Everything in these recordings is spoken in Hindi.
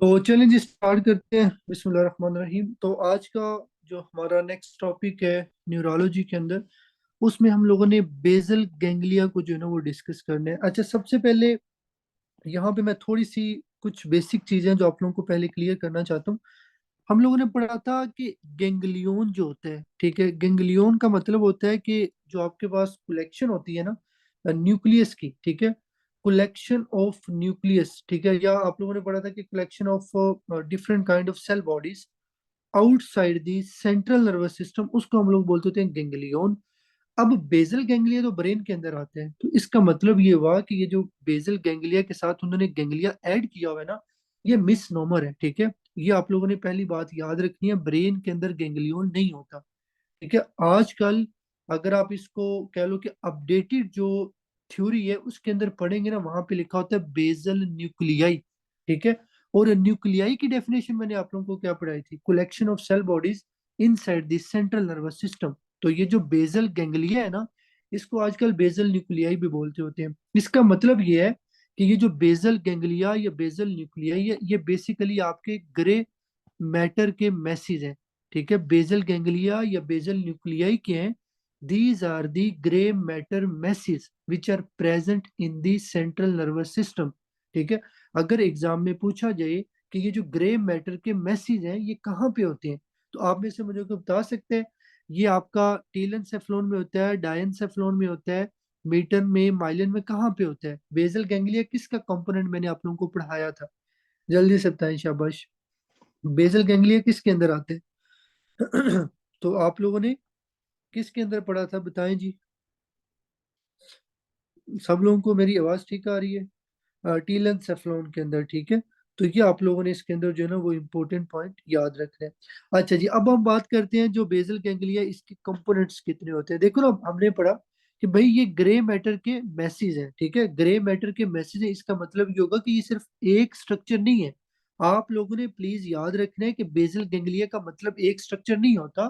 तो चलें जी स्टार्ट करते हैं। बिस्मिल्लाहिर्रहमानिर्रहीम। तो आज का जो हमारा नेक्स्ट टॉपिक है न्यूरोलॉजी के अंदर, उसमें हम लोगों ने बेसल गैंग्लिया को जो है ना वो डिस्कस करना है। अच्छा, सबसे पहले यहाँ पे मैं थोड़ी सी कुछ बेसिक चीजें जो आप लोगों को पहले क्लियर करना चाहता हूँ। हम लोगों ने पढ़ा था कि गेंगलियोन जो होता है, ठीक है, गेंगलियोन का मतलब होता है कि जो आपके पास कलेक्शन होती है ना न्यूक्लियस की, ठीक है, कलेक्शन ऑफ न्यूक्लियस, ठीक है, या आप लोगों ने पढ़ा था कि collection of different kind of cell bodies outside the central nervous system, उसको हम लोग बोलते होते हैं गेंगलियोन। अब बेसल गैंग्लिया तो ब्रेन के अंदर आते हैं, तो इसका मतलब ये हुआ कि ये जो बेसल गैंग्लिया के साथ उन्होंने गैंग्लिया ऐड किया हुआ है ना, ये मिस नोमर है, ठीक है। ये आप लोगों ने पहली बात याद रखनी है, ब्रेन के अंदर गैंग्लियोन नहीं होता, ठीक है। आजकल अगर आप इसको कह लो कि अपडेटेड जो थ्योरी है उसके अंदर पढ़ेंगे ना, वहां पे लिखा होता है बेसल न्यूक्लियाई, ठीक है। और न्यूक्लियाई की डेफिनेशन मैंने आप लोगों को क्या पढ़ाई थी, collection of cell bodies inside the central nervous system. तो ये जो बेसल गैंग्लिया है ना, इसको आजकल बेसल न्यूक्लियाई भी बोलते होते हैं। इसका मतलब ये है कि ये जो बेसल गैंग्लिया या बेसल न्यूक्लियाई है, ये बेसिकली आपके ग्रे मैटर के मैसेज हैं, ठीक है। बेसल गैंग्लिया या बेसल न्यूक्लियाई के हैं, these are the grey matter masses which are present in the central nervous system, ठीक है। अगर एग्जाम में पूछा जाए कि ये जो ग्रे मैटर के मैसेज हैं ये कहाँ पे होते हैं, तो आप में से मुझे को बता सकते हैं। ये आपका टेलेनसेफ्लॉन में होता है, डायनसेफ्लॉन में होता है, मीटन में, माइलिन में, कहाँ पे होता है? बेसल गैंग्लिया किसका कंपोनेंट मैंने आप लोगों को पढ़ाया था? जल्दी से बताएं, शाबाश। बेसल गैंग्लिया किसके अंदर आते हैं? तो आप लोगों ने किसके अंदर पढ़ा था, बताएं जी। सब लोगों को मेरी आवाज ठीक आ रही है? टीलन सेफ्लॉन के अंदर, ठीक है। तो ये आप लोगों ने इसके अंदर जो है ना वो इम्पोर्टेंट पॉइंट याद रखना है। अच्छा जी, अब हम बात करते हैं जो बेसल गैंग्लिया, इसके कंपोनेंट्स कितने होते हैं। देखो ना, हमने पढ़ा कि भाई ये ग्रे मैटर के मैसेज हैं, ठीक है, ग्रे मैटर के मैसेज है, इसका मतलब ये होगा कि ये सिर्फ एक स्ट्रक्चर नहीं है। आप लोगों ने प्लीज याद रखना है कि बेसल गैंग्लिया का मतलब एक स्ट्रक्चर नहीं होता,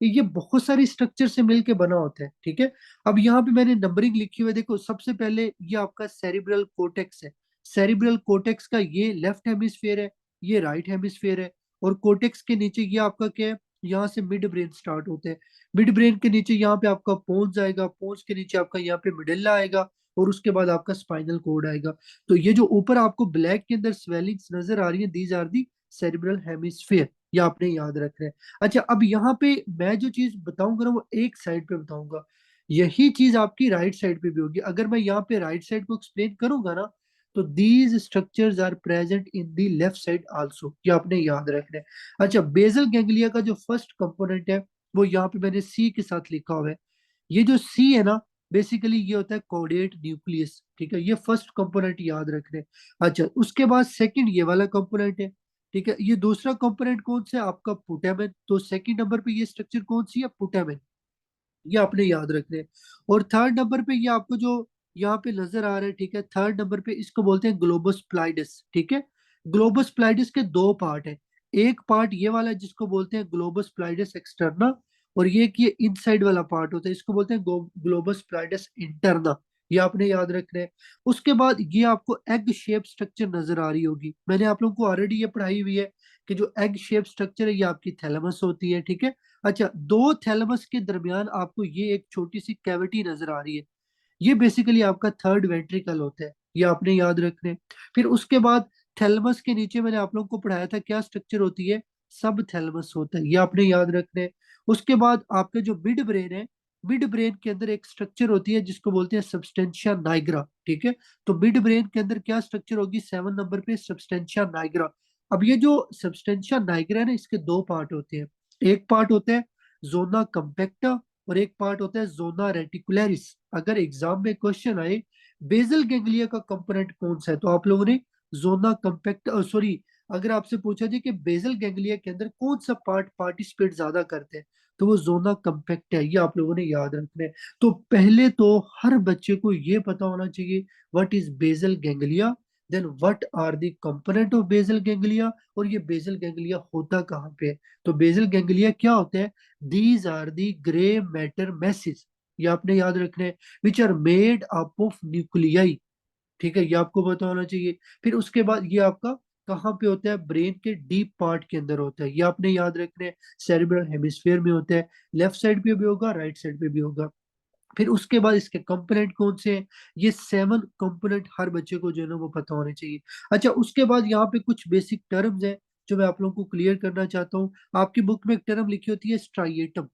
ये बहुत सारी स्ट्रक्चर से मिलके बना होता है, ठीक है। अब यहाँ पे मैंने नंबरिंग लिखी हुई है, देखो सबसे पहले ये आपका सेरिब्रल कोटेक्स है। सेरिब्रल कोटेक्स का ये लेफ्ट हेमिस्फेयर है, ये राइट हेमिस्फेयर है। और कोटेक्स के नीचे ये आपका क्या है, यहाँ से मिड ब्रेन स्टार्ट होते हैं। मिड ब्रेन के नीचे यहाँ पे आपका पोन्स आएगा, पोन्स के नीचे आपका यहाँ पे मिडेला आएगा, और उसके बाद आपका स्पाइनल कोड आएगा। तो ये जो ऊपर आपको ब्लैक के अंदर स्वेलिंग्स नजर आ रही है, these are the cerebral hemisphere, ये आपने याद रखना है। अच्छा, अब यहाँ पे मैं जो चीज बताऊंगा ना वो एक साइड पे बताऊंगा, यही चीज आपकी राइट साइड पे भी होगी। अगर मैं यहाँ पे राइट साइड को एक्सप्लेन करूंगा ना, तो these structures are present in the left side also, ये आपने याद रखना है। अच्छा, बेसल गैंग्लिया का जो फर्स्ट कंपोनेंट है वो यहाँ पे मैंने सी के साथ लिखा हुआ है। ये जो सी है ना, बेसिकली ये होता है कोडेट न्यूक्लियस, ठीक है, ये फर्स्ट कंपोनेंट याद रखने। अच्छा, उसके बाद सेकंड ये वाला कंपोनेंट है, ठीक है। ये दूसरा कंपोनेंट कौन सा है आपका? पुटामेन। तो सेकंड नंबर पे ये स्ट्रक्चर कौन सी है? पुटामेन, ये आपने याद रखने हैं। और थर्ड नंबर पे ये आपको जो यहाँ पे नजर आ रहा है, ठीक है, थर्ड नंबर पे इसको बोलते हैं ग्लोबस प्लाइडस, ठीक है। ग्लोबस प्लाइडस के दो पार्ट है, एक पार्ट ये वाला है जिसको बोलते हैं ग्लोबस प्लाइडस एक्सटर्ना, और ये कि ये इनसाइड वाला पार्ट होता है, इसको बोलते हैं ग्लोबस प्लाइडस इंटरना, ये आपने याद रखना है। उसके बाद ये आपको एग शेप स्ट्रक्चर नजर आ रही होगी, मैंने आप लोगों को ऑलरेडी ये पढ़ाई हुई है कि जो एग शेप स्ट्रक्चर है ये आपकी थैलेमस होती है, ठीक है। अच्छा, दो थैलेमस के दरमियान आपको ये एक छोटी सी कैविटी नजर आ रही है, ये बेसिकली आपका थर्ड वेंट्रिकल होता है, ये आपने याद रखने। फिर उसके बाद थैलेमस के नीचे मैंने आप लोगों को पढ़ाया था क्या स्ट्रक्चर होती है, सब थैलेमस होता है, ये आपने याद रखने। उसके बाद आपका जो मिड ब्रेन है, मिड ब्रेन के अंदर एक स्ट्रक्चर होती है जिसको बोलते हैं सब्सटेंशिया नाइग्रा, ठीक है। तो मिड ब्रेन के अंदर क्या स्ट्रक्चर होगी? 7 नंबर पे सब्सटेंशिया नाइग्रा। अब ये जो सब्सटेंशिया नाइग्रा है ना, इसके दो पार्ट होते हैं, एक पार्ट होता है जोना कम्पैक्टा, और एक पार्ट होता है जोना रेटिकुलरिस। अगर एग्जाम में क्वेश्चन आए बेसल गैंग्लिया का कंपोनेंट कौन सा है, तो आप लोगों ने जोना कम्पैक्ट, सॉरी, अगर आपसे पूछा जाए कि बेसल गैंग्लिया के अंदर कौन सा पार्ट पार्टिसिपेट ज्यादा करते हैं, तो वो जोना कम्पैक्ट है, ये आप लोगों ने याद रखना है। तो पहले तो हर बच्चे को ये पता होना चाहिए what is basal ganglia, then what are the component of basal ganglia, और ये बेसल गैंग्लिया होता कहाँ पे है। तो बेसल गैंग्लिया क्या होता है? These are the grey matter masses, ये आपने याद रखना है, which are made up of nuclei, ठीक है, ये आपको पता होना चाहिए। फिर उसके बाद ये आपका कहाँ पे होता है? ब्रेन के डीप पार्ट के अंदर होता है, ये आपने याद रखना है। सेरिब्रल हेमिस्फीयर में होता है, लेफ्ट साइड पे भी होगा, राइट साइड पे भी होगा। फिर उसके बाद इसके कंपोनेंट कौन से हैं? ये 7 कंपोनेंट हर बच्चे को जो है ना वो पता होने चाहिए। अच्छा, उसके बाद यहाँ पे कुछ बेसिक टर्म्स हैं जो मैं आप लोगों को क्लियर करना चाहता हूँ। आपकी बुक में एक टर्म लिखी होती है स्ट्राइएटम।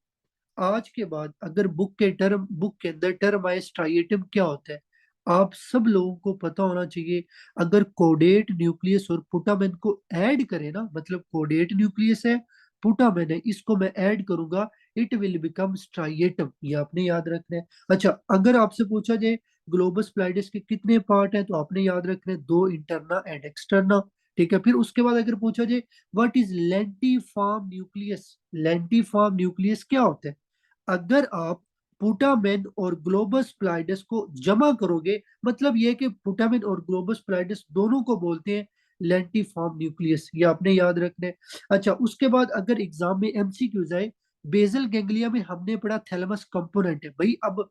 आज के बाद अगर बुक के अंदर टर्म आए स्ट्राइएटम क्या होता है, आप सब लोगों को पता होना चाहिए। अगर कोडेट न्यूक्लियस और पुटामेन को ऐड करें ना, मतलब कोडेट न्यूक्लियस है, पुटामेन है, इसको मैं ऐड करूंगा, इट विल बिकम स्ट्राइएटम। ये आपने याद रखना है। अच्छा, अगर आपसे पूछा जाए ग्लोबस प्लाइडस के कितने पार्ट हैं, तो आपने याद रखना है 2 इंटरना एंड एक्सटर्ना। ठीक है, फिर उसके बाद अगर पूछा जाए what is lentiform nucleus, lentiform nucleus क्या होता है? अगर आप पुटामेन और ग्लोबस प्लाइडस को जमा करोगे, मतलब ये कि पुटामेन और ग्लोबस प्लाइडस दोनों को बोलते हैं लेंटिफॉर्म न्यूक्लियस, ये आपने याद रखना है। अच्छा, उसके बाद अगर एग्जाम में एमसीक्यूज आए, बेसल गैंग्लिया में हमने पढ़ा थैलेमस कंपोनेंट है भाई। अब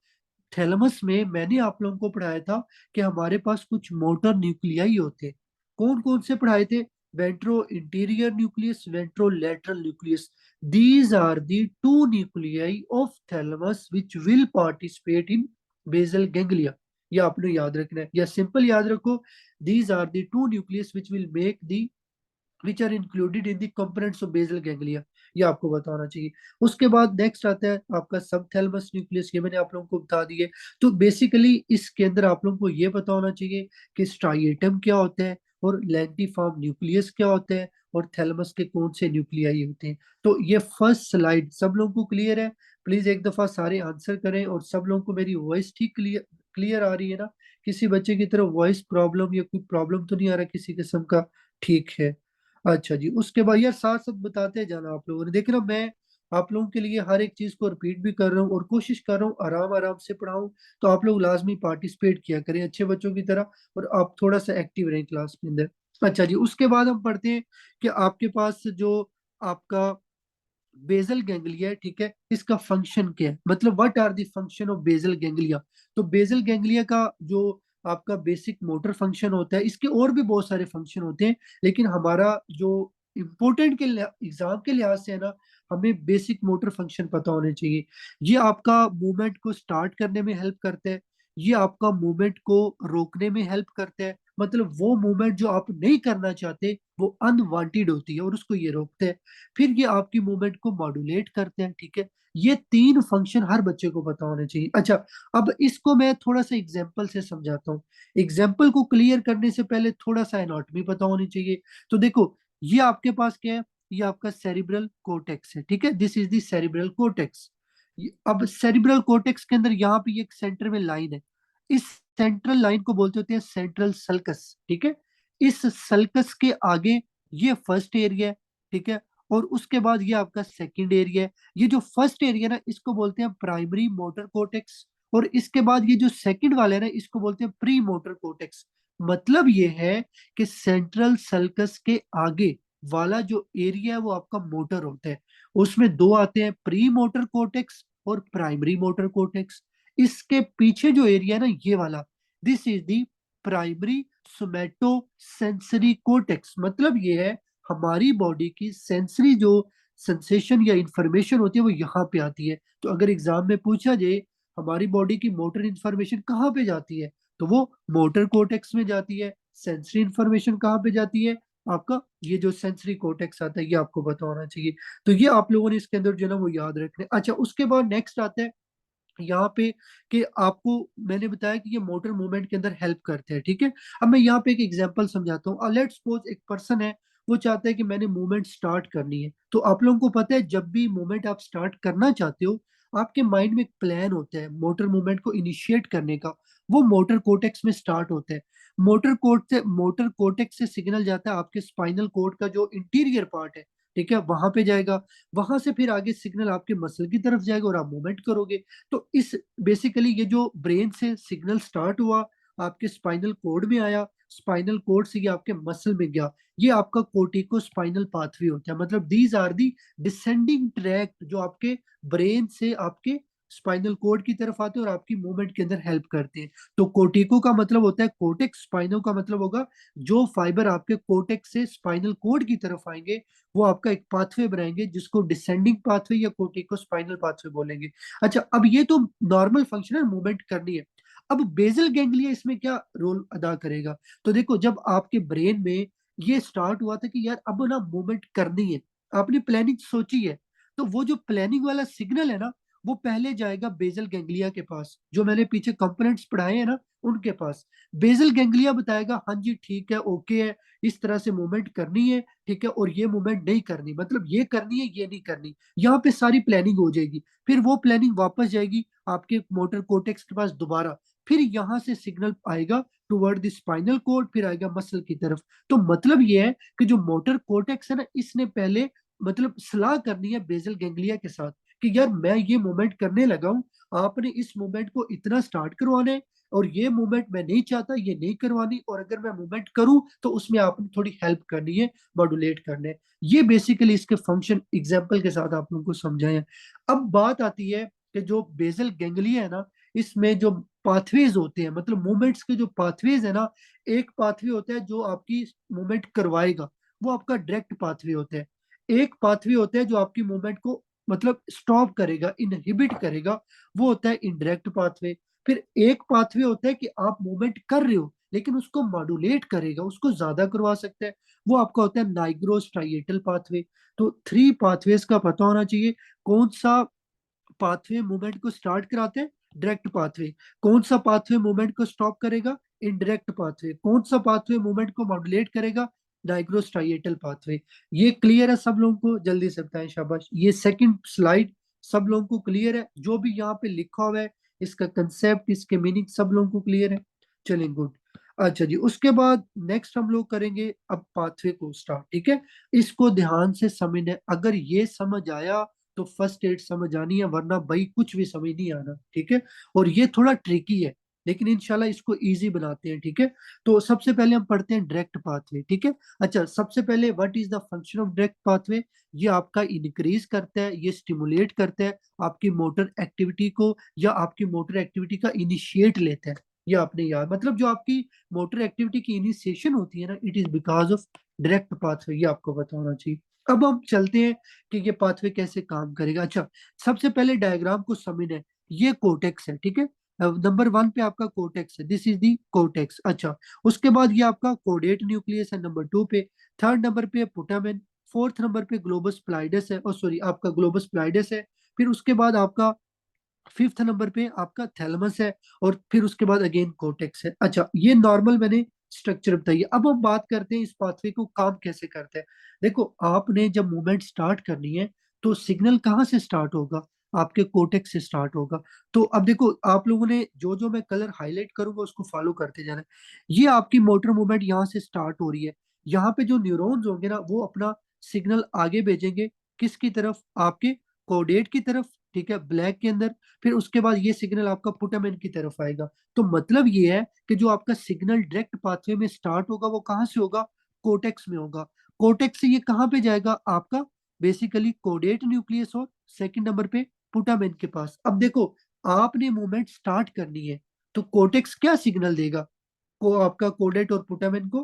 थैलेमस में मैंने आप लोगों को पढ़ाया था कि हमारे पास कुछ मोटर न्यूक्लियाई होते हैं। कौन कौन से पढ़ाए थे? Ventro interior nucleus, ventro lateral nucleus. These are the two nuclei of thalamus which will participate in basal ganglia. ये आपने याद रखना है, या सिंपल याद रखो, these are the two nucleus which are included in the components of basal ganglia। ये आपको बताना चाहिए। उसके बाद नेक्स्ट आता है आपका सब थैलेमस न्यूक्लियस, ये मैंने आप लोगों को बता दिए। तो बेसिकली इसके अंदर आप लोगों को ये पता होना चाहिए कि स्ट्राइएटम क्या होता है, और लैंटिफॉर्म न्यूक्लियस क्या होता है, और थैलेमस के कौन से न्यूक्लियाई होते हैं। तो ये फर्स्ट स्लाइड सब लोगों को क्लियर है? प्लीज एक दफा सारे आंसर करें। और सब लोगों को मेरी वॉइस ठीक क्लियर क्लियर आ रही है ना? किसी बच्चे की तरफ वॉइस प्रॉब्लम या कोई प्रॉब्लम तो नहीं आ रहा किसी किस्म का? ठीक है। अच्छा जी, उसके बाद यार साथ साथ बताते जाना आप लोगों ने। देख रहा मैं आप लोगों के लिए हर एक चीज को रिपीट भी कर रहा हूँ और कोशिश कर रहा हूँ आराम आराम से पढ़ाऊँ। तो आप लोग लाजमी पार्टिसिपेट किया करें अच्छे बच्चों की तरह, और आप थोड़ा सा एक्टिव रहें क्लास के अंदर। अच्छा जी, उसके बाद हम पढ़ते हैं कि आपके पास जो आपका बेसल गैंग्लिया है, ठीक है, इसका फंक्शन क्या है, मतलब what are the function of basal ganglia. तो बेसल गैंग्लिया का जो आपका बेसिक मोटर फंक्शन होता है, इसके और भी बहुत सारे फंक्शन होते हैं, लेकिन हमारा जो इम्पोर्टेंट के एग्जाम के लिहाज से है ना, हमें बेसिक मोटर फंक्शन पता होने चाहिए। ये आपका मूवमेंट को स्टार्ट करने में हेल्प करता है, ये आपका मूवमेंट को रोकने में हेल्प करता है, मतलब वो मूवमेंट जो आप नहीं करना चाहते वो अनवांटेड होती है और उसको ये रोकते हैं। फिर ये आपकी मूवमेंट को मॉड्यूलेट करते हैं, ठीक है। ये 3 फंक्शन हर बच्चे को पता होने चाहिए। अच्छा, अब इसको मैं थोड़ा सा एग्जाम्पल से समझाता हूँ। एग्जाम्पल को क्लियर करने से पहले थोड़ा सा एनाटॉमी पता होनी चाहिए। तो देखो, ये आपके पास क्या है? ये आपका सेरिब्रल कोर्टेक्स है, ठीक है, this is the cerebral cortex. अब सेरिब्रल कोर्टेक्स के अंदर यहाँ पे एक सेंटर में लाइन है, इस सेंट्रल लाइन को बोलते होते हैं सेंट्रल सल्कस, ठीक है। इस सल्कस के आगे ये फर्स्ट एरिया है, ठीक है, और उसके बाद ये आपका सेकंड एरिया है। ये जो फर्स्ट एरिया ना, इसको बोलते हैं प्राइमरी मोटर कोर्टेक्स, और इसके बाद ये जो सेकंड वाला है ना, इसको बोलते हैं प्री मोटर कोर्टेक्स। मतलब ये है कि सेंट्रल सल्कस के आगे वाला जो एरिया है वो आपका मोटर होता है। उसमें दो आते हैं, प्री मोटर कोर्टेक्स और प्राइमरी मोटर कोर्टेक्स। इसके पीछे जो एरिया है ना, ये वाला, this is the primary सोमैटो sensory cortex. मतलब ये है हमारी बॉडी की सेंसरी जो सेंसेशन या इंफॉर्मेशन होती है वो यहाँ पे आती है। तो अगर एग्जाम में पूछा जाए हमारी बॉडी की मोटर इंफॉर्मेशन कहाँ पे जाती है, तो वो मोटर कोर्टेक्स में जाती है। सेंसरी इंफॉर्मेशन कहाँ पे जाती है? आपका ये जो सेंसरी कोर्टेक्स आता है, ये आपको पता होना चाहिए। तो ये आप लोगों ने इसके अंदर जो है ना वो याद रखना है। अच्छा, उसके बाद नेक्स्ट आता है यहाँ पे कि आपको मैंने बताया कि ये मोटर मूवमेंट के अंदर हेल्प करते हैं, ठीक है। अब मैं यहाँ पे एक एग्जांपल समझाता हूँ। लेट्स सपोज एक पर्सन है, वो चाहता है कि मैंने मूवमेंट स्टार्ट करनी है। तो आप लोगों को पता है जब भी मूवमेंट आप स्टार्ट करना चाहते हो, आपके माइंड में एक प्लान होता है मोटर मूवमेंट को इनिशिएट करने का, वो मोटर कोर्टेक्स में स्टार्ट होता है। मोटर कोर्टेक्स से सिग्नल जाता है आपके स्पाइनल कोर्ड का जो इंटीरियर पार्ट है, ठीक है, वहां पे जाएगा। वहां से फिर आगे सिग्नल आपके मसल की तरफ जाएगा और आप मूवमेंट करोगे। तो इस बेसिकली ये जो ब्रेन से सिग्नल स्टार्ट हुआ, आपके स्पाइनल कोड में आया, स्पाइनल कोड से ये आपके मसल में गया, ये आपका कोर्टिको स्पाइनल पाथवे होता है। मतलब these are the descending tract जो आपके ब्रेन से आपके स्पाइनल कोड की तरफ आते हैं और आपकी मूवमेंट के अंदर हेल्प करते हैं। तो कोर्टिको का मतलब होता है कोर्टेक्स, स्पाइनो का मतलब होगा जो फाइबर आपके कोर्टेक्स से स्पाइनल कोड की तरफ आएंगे वो आपका एक पाथवे बनाएंगे जिसको डिसेंडिंग पाथवे या कोर्टिको स्पाइनल पाथवे बोलेंगे। अच्छा, अब ये तो नॉर्मल फंक्शनल मूवमेंट करनी है। अब बेसल गैंग्लिया इसमें क्या रोल अदा करेगा? तो देखो, जब आपके ब्रेन में ये स्टार्ट हुआ था कि यार अब ना मूवमेंट करनी है, आपने प्लानिंग सोची है, तो वो जो प्लानिंग वाला सिग्नल है ना, वो पहले जाएगा बेसल गैंग्लिया के पास, जो मैंने पीछे कंपोनेंट्स पढ़ाए हैं ना उनके पास। बेसल गैंग्लिया बताएगा हाँ जी ठीक है, ओके है, इस तरह से मूवमेंट करनी है, ठीक है, और ये मूवमेंट नहीं करनी, मतलब ये करनी है ये नहीं करनी। यहाँ पे सारी प्लानिंग हो जाएगी, फिर वो प्लानिंग वापस जाएगी आपके मोटर कोर्टेक्स के पास दोबारा, फिर यहाँ से सिग्नल आएगा टुवर्ड द स्पाइनल कोड, फिर आएगा मसल की तरफ। तो मतलब ये है कि जो मोटर कोर्टेक्स है ना, इसने पहले मतलब सलाह करनी है बेसल गैंग्लिया के साथ कि यार मैं ये मूवमेंट करने लगा हूँ, आपने इस मूवमेंट को इतना स्टार्ट करवाना है, और ये मूवमेंट मैं नहीं चाहता, ये नहीं करवानी, और अगर मैं मूवमेंट करूं तो उसमें आपने थोड़ी हेल्प करनी है, मॉड्यूलेट करने है। ये बेसिकली इसके फंक्शन एग्जाम्पल के साथ आप लोगों को समझाए हैं। अब बात आती है कि जो बेसल गैंग्लिया है ना, इसमें जो पाथवेज होते हैं, मतलब मूवमेंट्स के जो पाथवेज है ना, एक पाथवे होता है जो आपकी मूवमेंट करवाएगा, वो आपका डायरेक्ट पाथवे होता है। एक पाथवे होता है जो आपकी मूवमेंट को मतलब स्टॉप करेगा, इनहिबिट करेगा, वो होता है इनडायरेक्ट पाथवे। फिर एक पाथवे होता है कि आप मूवमेंट कर रहे हो लेकिन उसको मॉड्यूलेट करेगा, उसको ज्यादा करवा सकता है, वो आपका होता है नाइग्रो स्ट्राइएटल पाथवे। तो थ्री पाथवेज का पता होना चाहिए। कौन सा पाथवे मूवमेंट को स्टार्ट कराते हैं? Direct pathway. कौन सा पाथवे मूवमेंट को स्टॉप करेगा? Indirect pathway. कौन सा पाथवे मूवमेंट को मॉड्यूलेट करेगा? डाइग्रोस्ट्राइएटल पाथवे। ये क्लियर है सब लोगों को? जल्दी से बताएं, शाबाश। ये सेकंड स्लाइड सब लोगों को क्लियर है? जो भी यहाँ पे लिखा हुआ है, इसका कंसेप्ट, इसके मीनिंग सब लोगों को क्लियर है? चलें, गुड। अच्छा जी, उसके बाद नेक्स्ट हम लोग करेंगे अब पाथवे को स्टार्ट, ठीक है। इसको ध्यान से समझना, अगर ये समझ आया तो फर्स्ट एड समझ आनी है, वरना भाई कुछ भी समझ नहीं आना, ठीक है। और ये थोड़ा ट्रिकी है, लेकिन इंशाल्लाह इसको इजी बनाते हैं, ठीक है। तो सबसे पहले हम पढ़ते हैं डायरेक्ट पाथवे, ठीक है। अच्छा, सबसे पहले what is the function of direct pathway? ये आपका इंक्रीज करता है, ये स्टिमुलेट करता है आपकी मोटर एक्टिविटी को, या आपकी मोटर एक्टिविटी का इनिशिएट लेता है। ये आपने याद, मतलब जो आपकी मोटर एक्टिविटी की इनिशिएशन होती है ना, it is because of direct pathway, ये आपको पता होना चाहिए। अब हम चलते हैं कि ये पाथवे कैसे काम करेगा। अच्छा, सबसे पहले डायग्राम को समझना है। ये कोटेक्स है, ठीक है। नंबर वन पे आपका कोटेक्स है, दिस इज दी कोटेक्स। अच्छा, उसके बाद ये आपका कोडेट न्यूक्लियस है नंबर टू पे। थर्ड नंबर पे पुटामेन। फोर्थ नंबर पे ग्लोबस प्लाइडस है, और सॉरी आपका ग्लोबस प्लाइडस है। फिर उसके बाद आपका फिफ्थ नंबर पे आपका थैलेमस है, और फिर उसके बाद अगेन कोटेक्स है। अच्छा, ये नॉर्मल मैंने स्ट्रक्चर बताइए। अब हम बात करते हैं इस पाथवे को काम कैसे करते हैं। देखो, आपने जब मूवमेंट स्टार्ट करनी है तो सिग्नल कहाँ से स्टार्ट होगा? आपके कोटेक्स से स्टार्ट होगा। तो अब देखो, आप लोगों ने जो जो मैं कलर हाईलाइट करूंगा उसको फॉलो करते जाना है। ये आपकी मोटर मूवमेंट यहाँ से स्टार्ट हो रही है। यहाँ पे जो न्यूरॉन्स होंगे ना, वो अपना सिग्नल आगे भेजेंगे, किसकी तरफ? आपके कोडेट की तरफ, ठीक है, ब्लैक के अंदर। फिर उसके बाद ये सिग्नल आपका पुटामेन की तरफ आएगा। तो मतलब ये है कि जो आपका सिग्नल डायरेक्ट पाथवे में स्टार्ट होगा वो कहाँ से होगा? कोटेक्स में होगा। कोटेक्स से ये कहाँ पे जाएगा? आपका बेसिकली कोडेट न्यूक्लियस, और सेकंड नंबर पे पुटामेन के पास। अब देखो, आपने मूवमेंट स्टार्ट करनी है तो कोटेक्स क्या सिग्नल देगा को आपका कोडेट और पुटामेन को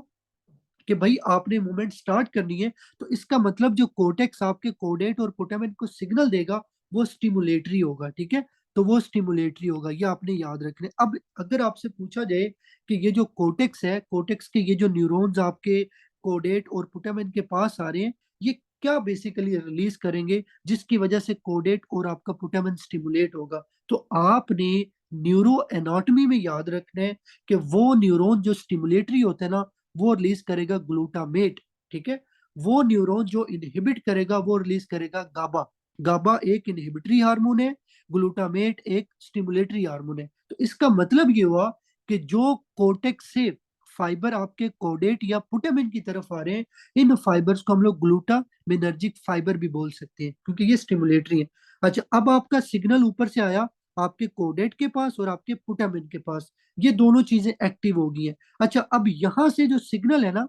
कि भाई आपने मूवमेंट स्टार्ट करनी है। तो इसका मतलब जो कोटेक्स आपके कोडेट और पुटामेन को सिग्नल देगा वो स्टिमुलेटरी होगा, ठीक है। तो वो स्टिमुलेटरी होगा, ये आपने याद रखना है। अब अगर आपसे पूछा जाए कि ये जो कोटेक्स है, कोटेक्स के ये जो न्यूरॉन्स आपके कोडेट और पुटामेन के पास आ रहे हैं, ये क्या बेसिकली रिलीज करेंगे जिसकी वजह से कोडेट और आपका पुटामेन स्टिमुलेट होगा? तो आपने न्यूरो एनाटॉमी में याद रखना है कि वो न्यूरॉन जो स्टिमुलेटरी होते हैं ना, वो रिलीज करेगा ग्लूटामेट, ठीक है। वो न्यूरॉन जो इनहिबिट करेगा वो रिलीज करेगा गाबा। गाबा एक इनहिबिटरी हार्मोन है, ग्लूटामेट एक स्टिमुलेटरी हार्मोन है। तो इसका मतलब ये हुआ कि जो कोर्टेक्स से फाइबर आपके कोडेट या पुटामिन की तरफ आ रहे हैं, इन फाइबर्स को हम लोग ग्लूटामिनर्जिक फाइबर भी बोल सकते हैं, क्योंकि ये स्टिमुलेटरी है। अच्छा, अब आपका सिग्नल ऊपर से आया आपके कोडेट के पास और आपके पुटामिन के पास, ये दोनों चीजें एक्टिव हो गई हैं। अच्छा, अब यहां से जो सिग्नल है ना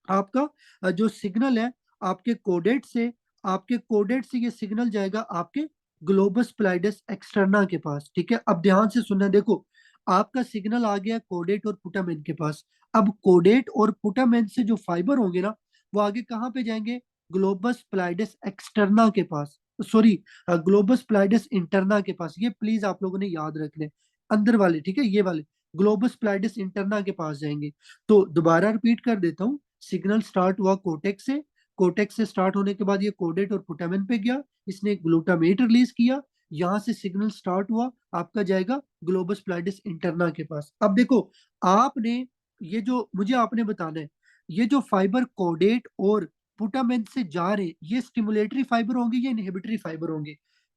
आपका, जो सिग्नल है आपके कोडेट से, आपके कोडेट से ये सिग्नल जाएगा आपके ग्लोबस प्लाइडस एक्सटर्ना के पास, ठीक है। अब ध्यान से सुनना, देखो आपका सिग्नल आ गया कोडेट और पुटामेन के पास। अब कोडेट और पुटामेन से जो फाइबर होंगे ना, वो आगे कहाँ पे जाएंगे? ग्लोबस प्लाइडस एक्सटर्ना के पास, सॉरी ग्लोबस प्लाइडस इंटरना के पास। ये प्लीज आप लोगों ने याद रखने, अंदर वाले, ठीक है, ये वाले ग्लोबस प्लाइडस इंटरना के पास जाएंगे। तो दोबारा रिपीट कर देता हूँ, सिग्नल स्टार्ट हुआ कोटेक्स से, कोटेक्स से स्टार्ट होने के बाद ये कोडेट और पुटामेन पे गया, इसने ग्लूटामेट रिलीज किया, यहां से सिग्नल स्टार्ट हुआ, आपका जाएगा ग्लोबस प्लाइडस इंटरना के पास। अब देखो आपने, ये जो मुझे आपने बताना है, ये जो फाइबर कोडेट और पुटामेन से जा रहे हैं, ये स्टिमुलेटरी फाइबर होंगे या इनहिबिटरी फाइबर होंगे?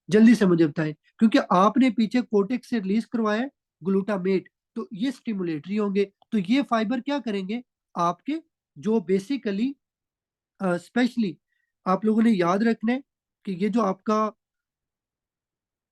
जल्दी से मुझे बताएं, क्योंकि आपने पीछे कोटेक्स से रिलीज करवाया है ग्लूटामेट, तो ये स्टिमुलेटरी होंगे। तो ये फाइबर क्या करेंगे आपके, जो बेसिकली स्पेशली आप लोगों ने याद रखना है कि ये जो आपका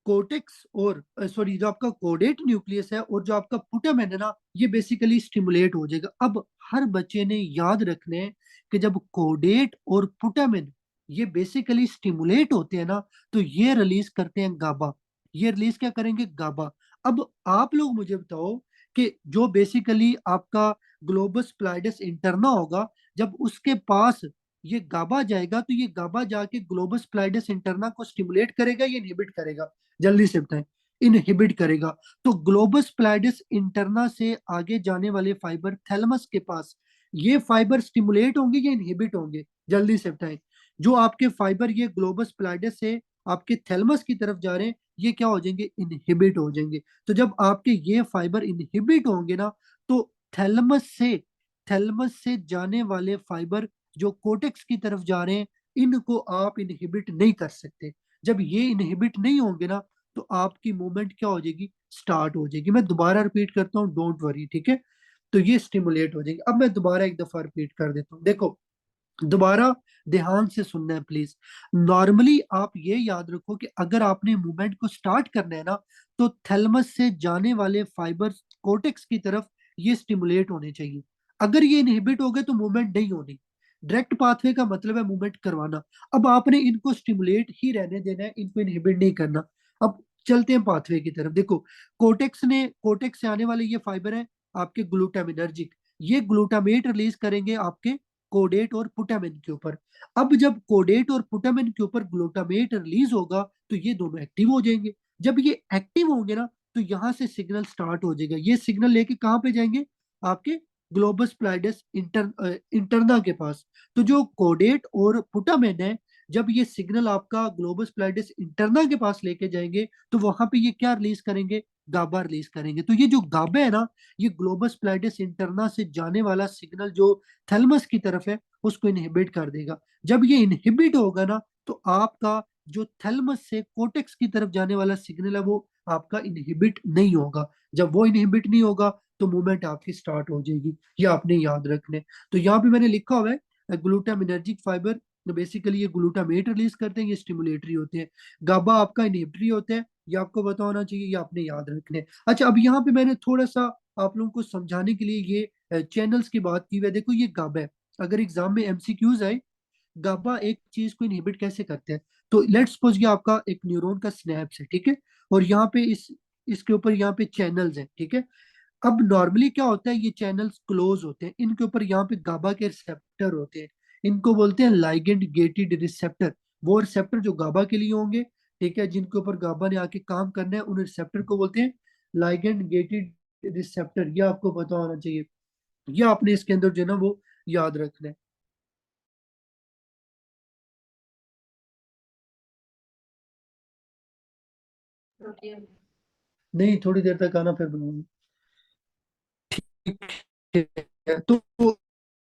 कोटेक्स और सॉरी जो आपका कोडेट न्यूक्लियस है और जो आपका पुटामेन है ना, ये बेसिकली स्टिमुलेट हो जाएगा। अब हर बच्चे ने याद रखने हैं कि जब कोडेट और पुटामेन ये बेसिकली स्टिमुलेट होते हैं ना, तो ये रिलीज करते हैं गाबा। ये रिलीज क्या करेंगे? गाबा। अब आप लोग मुझे बताओ कि जो बेसिकली आपका ग्लोबस प्लाइडस इंटरना होगा, जब उसके पास ये गाबा जाएगा, तो ये गाबा जाके ग्लोबस प्लाइडस इंटरना को स्टिमुलेट करेगा या इनहिबिट करेगा? जल्दी से बताएं। इनहिबिट करेगा। तो ग्लोबस प्लाइडस इंटरना से आगे जाने वाले फाइबर थैलेमस के पास, ये फाइबर स्टिमुलेट होंगे या इनहिबिट होंगे? जल्दी से बताएं। जो आपके फाइबर ये ग्लोबस प्लाइडस से आपके थैलेमस की तरफ जा रहे हैं, ये क्या हो जाएंगे? इनहिबिट हो जाएंगे। तो जब आपके ये फाइबर इनहिबिट होंगे ना, तो थैलेमस से थैलेमस से जाने वाले फाइबर जो कोटेक्स की तरफ जा रहे हैं, इनको आप इनहिबिट नहीं कर सकते। जब ये इनहिबिट नहीं होंगे ना, तो आपकी मूवमेंट क्या हो जाएगी? स्टार्ट हो जाएगी। मैं दोबारा रिपीट करता हूँ, डोंट वरी, ठीक है। तो ये स्टिमुलेट हो जाएगी। अब मैं दोबारा एक दफा रिपीट कर देता हूँ, देखो दोबारा ध्यान से सुनना है प्लीज। नॉर्मली आप ये याद रखो कि अगर आपने मूवमेंट को स्टार्ट करना है ना, तो थैलेमस से जाने वाले फाइबर कोटेक्स की तरफ ये स्टिमुलेट होने चाहिए। अगर ये इनहिबिट हो गए तो मूवमेंट नहीं होनी। डायरेक्ट पाथवे का मतलब है मूवमेंट करवाना। अब आपने इनको स्टिमुलेट ही रहने देना है, इनको इनहिबिट नहीं करना। अब चलते हैं पाथवे की तरफ। देखो कोटेक्स से आने वाले ये फाइबर है आपके ग्लूटामिनर्जिक, ये ग्लूटामेट रिलीज करेंगे आपके कोडेट और पुटामिन के ऊपर। अब जब कोडेट और पुटामिन के ऊपर ग्लूटामेट रिलीज होगा, तो ये दोनों एक्टिव हो जाएंगे। जब ये एक्टिव होंगे ना, तो यहां से सिग्नल स्टार्ट हो जाएगा। ये सिग्नल लेके कहाँ पे जाएंगे? आपके ग्लोबस प्लाइडस इंटरना के पास। तो जो कोडेट और पुटामिन है, जब ये सिग्नल आपका ग्लोबस प्लाइडस इंटरना के पास लेके जाएंगे, तो वहां पे ये क्या रिलीज करेंगे? गाबा रिलीज करेंगे। तो ये जो गाबा है ना, ये ग्लोबस प्लाइडस इंटरना से जाने वाला सिग्नल जो थैलेमस की तरफ है, उसको इनहिबिट कर देगा। जब ये इनहिबिट होगा ना, तो आपका जो थैलेमस से कोटेक्स की तरफ जाने वाला सिग्नल है, वो आपका इनहिबिट नहीं होगा। जब वो इनहिबिट नहीं होगा, तो मूवमेंट आपकी स्टार्ट हो जाएगी। ये आपने याद रखने। तो यहाँ पे मैंने लिखा हुआ है ग्लूटामिनर्जिक फाइबर, बेसिकली ये ग्लूटामेट रिलीज करते हैं, ये स्टिमुलेटरी होते हैं। गाबा आपका इनहिबिटरी होता है। ये आपको पता होना चाहिए, ये आपने याद रखने। अच्छा, अब यहाँ पे मैंने थोड़ा सा आप लोगों को समझाने के लिए ये चैनल्स की बात की हुई है। देखो ये गाबा है, अगर एग्जाम में एमसीक्यूज आए, गाबा एक चीज को इनहिबिट कैसे करते हैं। तो लेट्स सपोज ये आपका एक न्यूरॉन का स्नैप्स है, ठीक है, और यहाँ पे इसके ऊपर यहाँ पे चैनल्स हैं, ठीक है। अब नॉर्मली क्या होता है, ये चैनल्स क्लोज होते हैं, इनके ऊपर यहाँ पे गाबा के रिसेप्टर होते हैं। इनको बोलते हैं लाइगेंड गेटेड रिसेप्टर। वो रिसेप्टर जो गाबा के लिए होंगे, ठीक है, जिनके ऊपर गाबा ने आके काम करना है, उन रिसेप्टर को बोलते हैं लाइगेंड गेटेड रिसेप्टर। ये आपको पता होना चाहिए। ये आपने इसके अंदर जो है ना वो याद रखना है। नहीं, थोड़ी देर तक आना, फिर बनाऊंगा। ठीक है। तो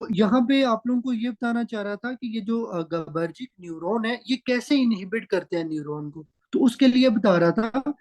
यहाँ पे आप लोगों को ये बताना चाह रहा था कि ये जो GABAergic न्यूरॉन है, ये कैसे इनहिबिट करते हैं न्यूरॉन को। तो उसके लिए बता रहा था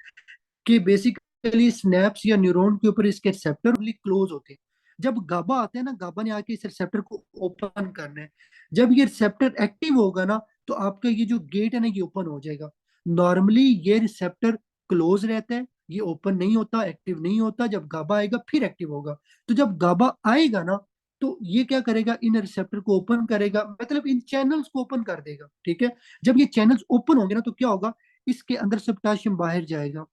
कि बेसिकली स्नैप्स या न्यूरॉन के ऊपर इसके रिसेप्टर क्लोज होते हैं। जब गाबा आता है ना, गाबा ने आके इस रिसेप्टर को ओपन करना है। जब ये रिसेप्टर एक्टिव होगा ना, तो आपका ये जो गेट है ना, ये ओपन हो जाएगा। नॉर्मली ये रिसेप्टर क्लोज रहता है, ये ओपन नहीं होता, एक्टिव नहीं होता। जब गाबा आएगा फिर एक्टिव होगा। तो जब गाबा आएगा ना, तो ये क्या करेगा? इन रिसेप्टर को ओपन करेगा, मतलब इन चैनल्स को ओपन कर देगा, ठीक है। जब ये चैनल्स ओपन होंगे ना, तो क्या होगा? इसके अंदर से पोटाशियम बाहर जाएगा।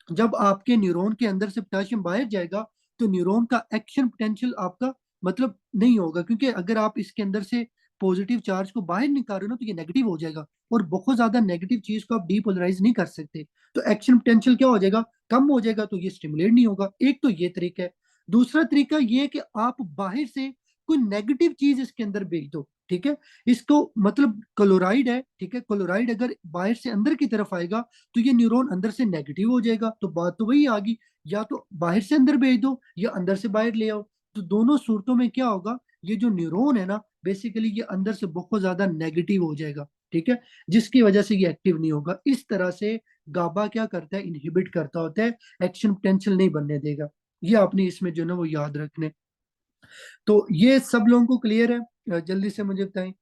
जब आपके न्यूरॉन के अंदर से पोटेशियम बाहर जाएगा तो न्यूरॉन का एक्शन पोटेंशियल आपका मतलब नहीं होगा, क्योंकि अगर आप इसके अंदर से पॉजिटिव चार्ज को बाहर निकाल रहे हो ना तो ये नेगेटिव हो जाएगा, और बहुत ज्यादा नेगेटिव चीज को आप डीपोलराइज नहीं कर सकते, तो एक्शन पोटेंशियल क्या हो जाएगा, कम हो जाएगा, तो ये स्टिमुलेट नहीं होगा। एक तो ये तरीका है। दूसरा तरीका ये है कि आप बाहर से कोई नेगेटिव चीज इसके अंदर भेज दो, ठीक है। इसको मतलब क्लोराइड है, ठीक है, क्लोराइड अगर बाहर से अंदर की तरफ आएगा तो ये न्यूरॉन अंदर से नेगेटिव हो जाएगा। तो बात तो वही आ गई, या तो बाहर से अंदर भेज दो या अंदर से बाहर ले आओ। तो दोनों सूरतों में क्या होगा, ये जो न्यूरॉन है ना बेसिकली ये अंदर से बहुत ज्यादा नेगेटिव हो जाएगा, ठीक है, जिसकी वजह से ये एक्टिव नहीं होगा। इस तरह से गाबा क्या करता है, इनहिबिट करता होता है, एक्शन पोटेंशियल नहीं बनने देगा। ये आपने इसमें जो है ना वो याद रखने। तो ये सब लोगों को क्लियर है? जल्दी से मुझे बताएं,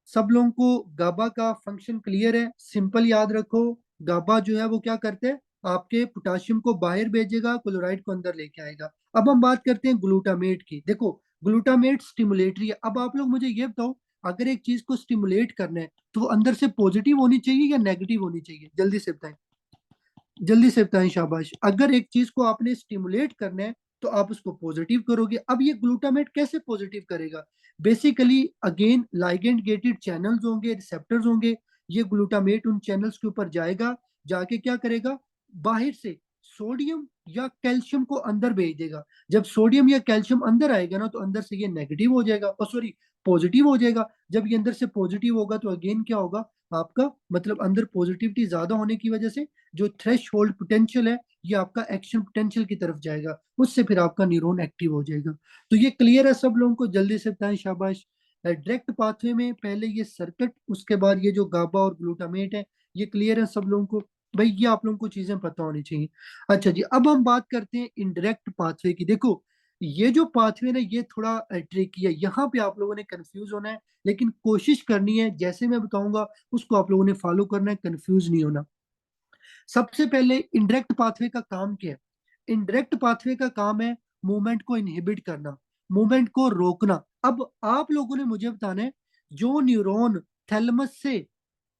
सब लोगों को गाबा का फंक्शन क्लियर है? सिंपल याद रखो, गाबा जो है वो क्या करते हैं, आपके पोटाशियम को बाहर भेजेगा, क्लोराइड को अंदर लेके आएगा। अब हम बात करते हैं ग्लूटामेट की। देखो ग्लूटामेट स्टिमुलेटरी है। अब आप लोग मुझे ये बताओ, अगर एक चीज को स्टिमुलेट करना है तो वो अंदर से पॉजिटिव होनी चाहिए या नेगेटिव होनी चाहिए? जल्दी से बताएं, जल्दी से बताएं, शाबाश। अगर एक चीज को आपने स्टिमुलेट करना है तो आप उसको पॉजिटिव करोगे। अब ये ग्लूटामेट कैसे पॉजिटिव करेगा? Basically again ligand gated channels होंगे, रिसेप्टर्स होंगे, ये ग्लूटामेट उन चैनल्स के ऊपर जाएगा, जाके क्या करेगा, बाहर से सोडियम या कैल्शियम को अंदर भेज देगा। जब सोडियम या कैल्शियम अंदर आएगा ना तो अंदर से ये नेगेटिव हो जाएगा, सॉरी पॉजिटिव हो जाएगा। जब ये अंदर से पॉजिटिव होगा तो अगेन क्या होगा, आपका मतलब अंदर पॉजिटिविटी ज्यादा होने की वजह से जो थ्रेश होल्ड पोटेंशियल है ये आपका एक्शन पोटेंशियल की तरफ जाएगा, उससे फिर आपका न्यूरॉन एक्टिव हो जाएगा। तो ये क्लियर है सब लोगों को? जल्दी से बताएं, शाबाश। डायरेक्ट पाथवे में पहले ये सर्किट, उसके बाद ये जो गाबा और ग्लूटामेट है, ये क्लियर है सब लोगों को? भाई ये आप लोगों को चीजें पता होनी चाहिए। अच्छा जी, अब हम बात करते हैं इनडायरेक्ट पाथवे की। देखो ये जो पाथवे ना ये थोड़ा ट्रिकी है, यहाँ पे आप लोगों ने कंफ्यूज होना है, लेकिन कोशिश करनी है जैसे मैं बताऊंगा उसको आप लोगों ने फॉलो करना है, कंफ्यूज नहीं होना। सबसे पहले इनडायरेक्ट पाथवे का काम क्या है? इनडायरेक्ट पाथवे का काम है मूवमेंट को इनहिबिट करना, मूवमेंट को रोकना। अब आप लोगों ने मुझे बताना है, जो न्यूरॉन थैलेमस से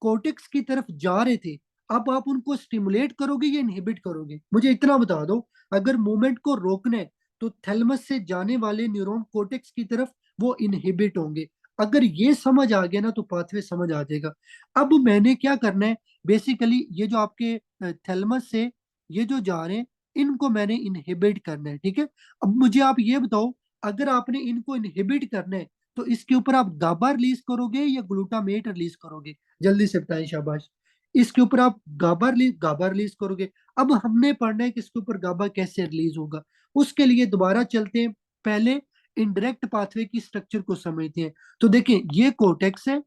कोर्टेक्स की तरफ जा रहे थे, अब आप उनको स्टिमुलेट करोगे या इनहिबिट करोगे? मुझे इतना बता दो। अगर मूवमेंट को रोकना है तो थैलेमस से जाने वाले न्यूरॉन कोर्टेक्स की तरफ वो इनहिबिट होंगे। अगर ये समझ आ गया ना तो पाथवे समझ आ जाएगा। अब मैंने क्या करना है, बेसिकली ये जो आपके थैलेमस से ये जो जा रहे हैं इनको मैंने इनहिबिट करना है, ठीक है। अब मुझे आप ये बताओ, अगर आपने इनको इनहिबिट करना है तो इसके ऊपर आप गाबा रिलीज करोगे या ग्लूटामेट रिलीज करोगे? जल्दी से बताएं, शाबाश। इसके ऊपर आप गाबा रिलीज करोगे। अब हमने पढ़ना है कि इसके ऊपर गाबा कैसे रिलीज होगा। उसके लिए दोबारा चलते हैं, पहले इनडायरेक्ट पाथवे की स्ट्रक्चर को समझते हैं। तो देखें ये कोर्टेक्स है,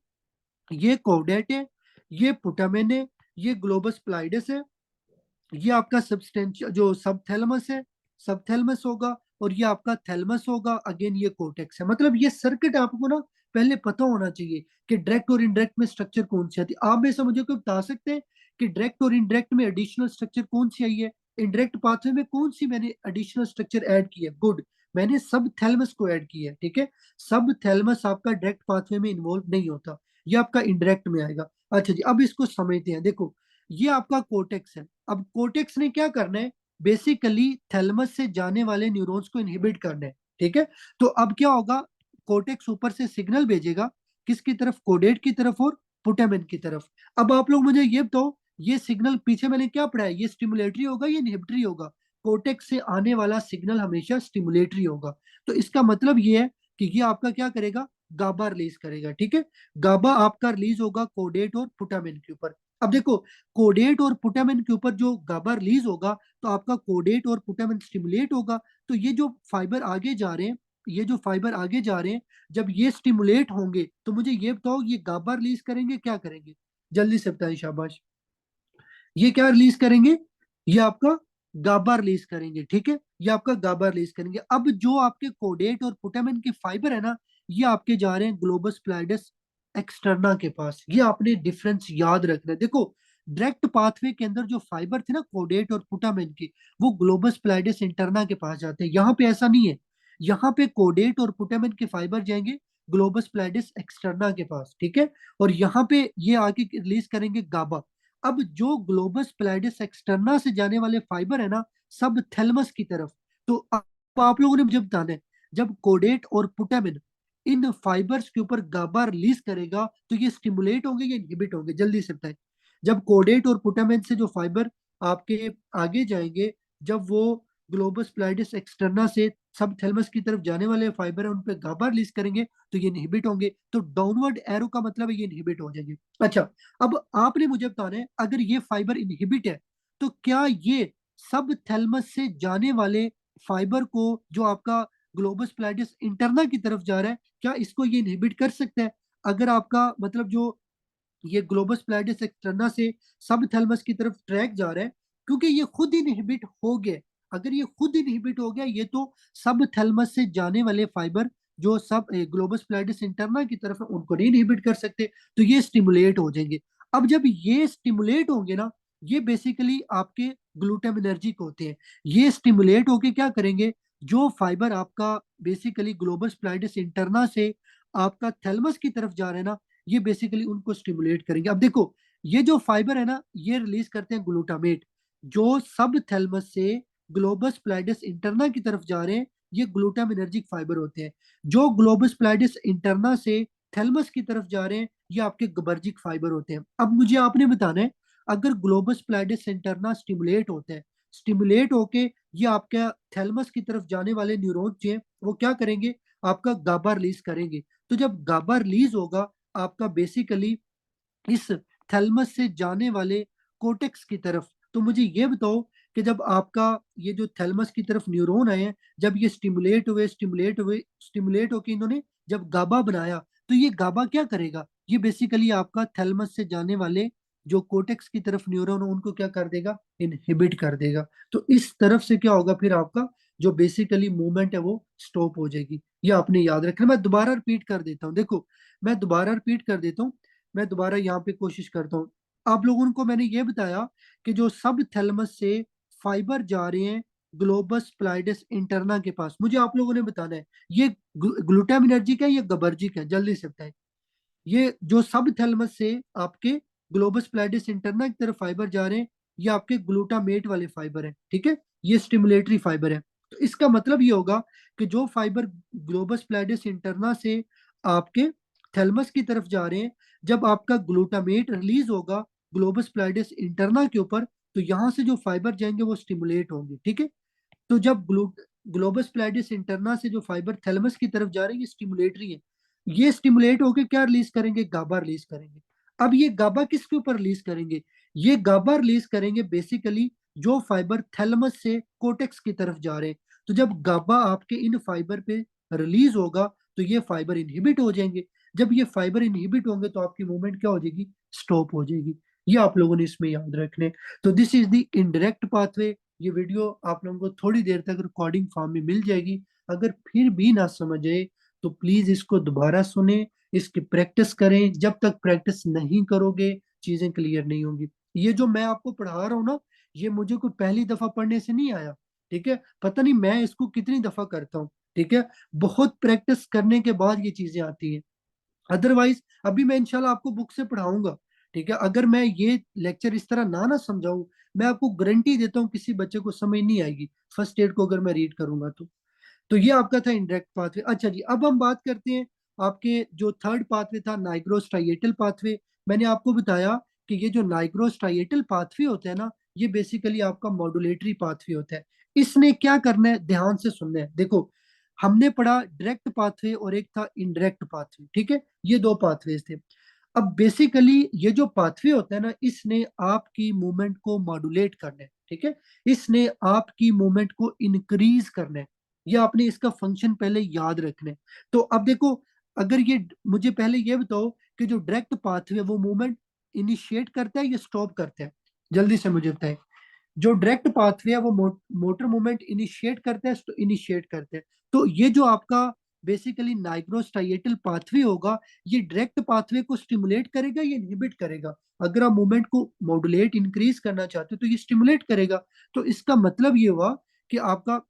ये कोडेट है, ये पुटामेन है, ये ग्लोबस प्लाइडस है, ये आपका सब्सटेंशियल जो सब थैलेमस है, सब थैलेमस होगा, और ये आपका थैलेमस होगा, अगेन ये कोर्टेक्स है। मतलब ये सर्किट आपको ना पहले पता होना चाहिए कि डायरेक्ट और इनडायरेक्ट में स्ट्रक्चर कौन सी आती है। आप में से मुझे कोई बता सकते हैं कि डायरेक्ट और इनडायरेक्ट में एडिशनल स्ट्रक्चर कौन सी आई है? इनडायरेक्ट पाथवे में कौन सी मैंने एडिशनल स्ट्रक्चर ऐड की है? गुड, मैंने सब थैलेमस को ऐड किया है, ठीक है। सब थैलेमस आपका डायरेक्ट पाथवे में इन्वॉल्व नहीं होता, ये आपका इनडायरेक्ट में आएगा। अच्छा जी, अब इसको समझते हैं। देखो ये आपका कोर्टेक्स है। अब कोर्टेक्स ने क्या करना है, बेसिकली थैलेमस से जाने वाले न्यूरॉन्स को इनहिबिट करना है, ठीक है। तो अब क्या होगा, कोर्टेक्स ऊपर से सिग्नल भेजेगा, किसकी तरफ, कोडेट की तरफ और पुटामेन की तरफ। अब आप लोग मुझे ये बताओ, ये सिग्नल पीछे मैंने क्या पढ़ा है, ये स्टिमुलेटरी होगा या इनहिबिटरी होगा? कोर्टेक्स से आने वाला सिग्नल हमेशा स्टिमुलेटरी होगा। तो इसका मतलब ये है कि ये आपका क्या करेगा, गाबा रिलीज करेगा, ठीक है। गाबा आपका रिलीज होगा कोडेट और पुटामेन के ऊपर। अब देखो कोडेट और पुटामिन के ऊपर जो गाबा रिलीज होगा तो आपका कोडेट और पुटामिन स्टिमुलेट होगा। तो ये जो फाइबर आगे जा रहे हैं, ये जो फाइबर आगे जा रहे हैं, जब ये स्टिमुलेट होंगे तो मुझे ये बताओ ये गाबा रिलीज करेंगे, क्या करेंगे? जल्दी से बताएं, शाबाश। ये क्या रिलीज करेंगे, ये आपका गाबा रिलीज करेंगे, ठीक है। ये आपका गाबा रिलीज करेंगे। अब जो आपके कोडेट और पुटामिन के फाइबर है ना, ये आपके जा रहे हैं ग्लोबस प्लाइडस एक्सटर्ना के पास। ये आपने डिफरेंस याद रखना है। देखो डायरेक्ट पाथवे के अंदर जो फाइबर थे ना कोडेट और पुटामिन के, वो ग्लोबस प्लाइडस इंटरना के पास जाते हैं। यहाँ पे ऐसा नहीं है, यहाँ पे कोडेट और पुटामिन के फाइबर जाएंगे ग्लोबस प्लाइडस एक्सटर्ना के पास, ठीक है। और यहाँ पे ये आके रिलीज करेंगे गाबा। अब जो ग्लोबस प्लैटिस एक्सटर्ना से जाने वाले फाइबर है ना, सब थैलेमस की तरफ। तो अब आप लोगों ने मुझे बताना है, जब कोडेट और पुटामिन इन फाइबर्स के ऊपर गाबा रिलीज करेगा तो ये स्टिमुलेट होंगे या इनहिबिट होंगे, जल्दी से बताएं। जब कोडेट और पुटामिन से जो फाइबर आपके आगे जाएंगे, जब वो ग्लोबस प्लैटिस एक्सटर्ना से सब थैलेमस की तरफ जाने वाले फाइबर है उन पे गाबा रिलीज करेंगे तो ये इनहिबिट होंगे। तो डाउनवर्ड एरो का मतलब है ये इनहिबिट हो जाएंगे। अच्छा, अब आपने मुझे बताना है, अगर ये फाइबर इनहिबिट है तो क्या ये सब थैलेमस से जाने वाले फाइबर को, जो आपका ग्लोबस प्लैटिस इंटरना की तरफ जा रहा है, क्या इसको ये इनहिबिट कर सकता है? अगर आपका मतलब जो ये ग्लोबस प्लैटिस एक्सटर्ना से सब थैलेमस की तरफ ट्रैक जा रहा है, क्योंकि ये खुद इनहिबिट हो गया। अगर ये खुद इनहिबिट हो गया, ये तो सब थैलेमस से जाने वाले फाइबर जो सब ग्लोबस प्लैटिस इंटरना की तरफ है उनको नहीं इनहिबिट कर सकते, तो ये स्टिमुलेट हो जाएंगे। अब जब ये स्टिमुलेट होंगे ना, ये बेसिकली आपके ग्लूटामिनर्जिक होते हैं। ये स्टिमुलेट होके क्या करेंगे, जो फाइबर आपका बेसिकली ग्लोबस प्लैटिस इंटरना से आपका थैलेमस की तरफ जा रहे हैं ना, ये बेसिकली उनको स्टिमुलेट करेंगे। अब देखो, ये जो फाइबर है ना, ये रिलीज करते हैं ग्लूटामेट। जो सब थैलेमस से ग्लोबस प्लैटिस इंटरना की तरफ जा रहे हैं, ये ग्लूटामिनर्जिक फाइबर होते हैं। जो ग्लोबस प्लैटिस इंटरना से थैलेमस की तरफ जा रहे हैं, ये आपके गबर्जिक फाइबर होते हैं। अब मुझे आपने बताना है, अगर ग्लोबस प्लैटिस इंटरना स्टिमुलेट होते हैं, स्टिमुलेट होके ये आपका थैलेमस की तरफ जाने वाले न्यूरॉन जो है वो क्या करेंगे, आपका गाबा रिलीज करेंगे। तो जब गाबा रिलीज होगा आपका बेसिकली इस थैलेमस से जाने वाले कोटेक्स की तरफ, तो मुझे ये बताओ कि जब आपका ये जो थैलेमस की तरफ न्यूरॉन आए हैं, जब ये स्टिमुलेट होके इन्होंने जब गाबा बनाया, तो ये गाबा क्या करेगा, ये बेसिकली आपका थैलेमस से जाने वाले जो कोटेक्स की तरफ न्यूरॉन है उनको क्या कर देगा, इनहिबिट कर देगा। तो इस तरफ से क्या होगा, फिर आपका जो बेसिकली मूवमेंट है वो स्टॉप हो जाएगी। ये आपने याद रखना। मैं दोबारा रिपीट कर देता हूँ, देखो मैं दोबारा रिपीट कर देता हूँ। मैं दोबारा यहाँ पे कोशिश करता हूँ। आप लोगों को मैंने ये बताया कि जो सब थैलेमस से फाइबर जा रहे हैं ग्लोबस प्लाइडस इंटरना के पास, मुझे आप लोगों ने बताना है ये ग्लूटामिनर्जिक है या गबर्जिक है, जल्दी से बताएं। ये जो सब थैलेमस से आपके ग्लोबस प्लैटिस इंटरना की तरफ फाइबर जा रहे हैं, ये आपके ग्लूटामेट वाले फाइबर हैं, ठीक है, ये स्टिमुलेटरी फाइबर है। तो इसका मतलब ये होगा कि जो फाइबर ग्लोबस प्लैटिस इंटरना से आपके थैलेमस की तरफ जा रहे हैं, जब आपका ग्लूटामेट रिलीज होगा ग्लोबस प्लैटिस इंटरना के ऊपर, तो यहाँ से जो फाइबर जाएंगे वो स्टिमुलेट होंगे, ठीक है। तो जब ग्लोबस प्लैटिस इंटरना से जो फाइबर थैलेमस की तरफ जा रहे हैं, ये स्टिमुलेटरी है। ये स्टिमुलेट होके क्या रिलीज करेंगे, गाबा रिलीज करेंगे। अब ये गाबा किसके ऊपर रिलीज करेंगे, ये गाबा रिलीज करेंगे बेसिकली जो फाइबर थैलेमस से कोटेक्स की तरफ जा रहे हैं। तो जब गाबा आपके इन फाइबर पे रिलीज होगा तो ये फाइबर इनहिबिट हो जाएंगे। जब ये फाइबर इनहिबिट होंगे तो आपकी मूवमेंट क्या हो जाएगी, स्टॉप हो जाएगी। ये आप लोगों ने इसमें याद रखने। तो this is the indirect pathway. ये वीडियो आप लोगों को थोड़ी देर तक रिकॉर्डिंग फॉर्म में मिल जाएगी। अगर फिर भी ना समझ आए तो प्लीज इसको दोबारा सुने, इसकी प्रैक्टिस करें। जब तक प्रैक्टिस नहीं करोगे चीजें क्लियर नहीं होंगी। ये जो मैं आपको पढ़ा रहा हूँ ना, ये मुझे कोई पहली दफा पढ़ने से नहीं आया, ठीक है। पता नहीं मैं इसको कितनी दफा करता हूँ, ठीक है। बहुत प्रैक्टिस करने के बाद ये चीजें आती हैं। अदरवाइज अभी मैं इंशाल्लाह आपको बुक से पढ़ाऊंगा, ठीक है। अगर मैं ये लेक्चर इस तरह ना समझाऊं, मैं आपको गारंटी देता हूँ किसी बच्चे को समझ नहीं आएगी फर्स्ट एड को अगर मैं रीड करूंगा तो ये आपका था इंडायरेक्ट पाथवे। अच्छा जी, अब हम बात करते हैं आपके जो थर्ड पाथवे था, नाइग्रोस्ट्राइएटल पाथवे। मैंने आपको बताया कि ये जो नाइग्रोस्ट्राइएटल पाथवे होता है ना, ये बेसिकली आपका मॉड्यूलेटरी पाथवे होता है। इसने क्या करना है, ध्यान से सुनना है। देखो, हमने पढ़ा डायरेक्ट पाथवे और एक था इनडायरेक्ट पाथवे, ठीक है। ये दो पाथवेज थे। अब बेसिकली ये जो पाथवे होता है ना, इसने आपकी मूवमेंट को मॉड्यूलेट करना है, ठीक है। इसने आपकी मूवमेंट को इंक्रीज करना है। ये आपने इसका फंक्शन पहले याद रखना है। तो अब देखो, अगर ये मुझे पहले ये बताओ कि जो डायरेक्ट पाथवे वो मूवमेंट इनिशिएट करता है या स्टॉप करता है, जल्दी से मुझे बताएं। जो डायरेक्ट पाथवे है वो मोटर मूवमेंट इनिशिएट करता है, तो इनिशिएट करते हैं। तो ये जो आपका बेसिकली नाइग्रोस्ट्राइएटल पाथवे होगा, ये डायरेक्ट पाथवे को स्टिमुलेट करेगा या इनहिबिट करेगा। अगर आप मूवमेंट को मॉड्यूलेट इंक्रीज करना चाहते हो तो ये स्टिमुलेट करेगा। तो इसका मतलब ये हुआ कि आपका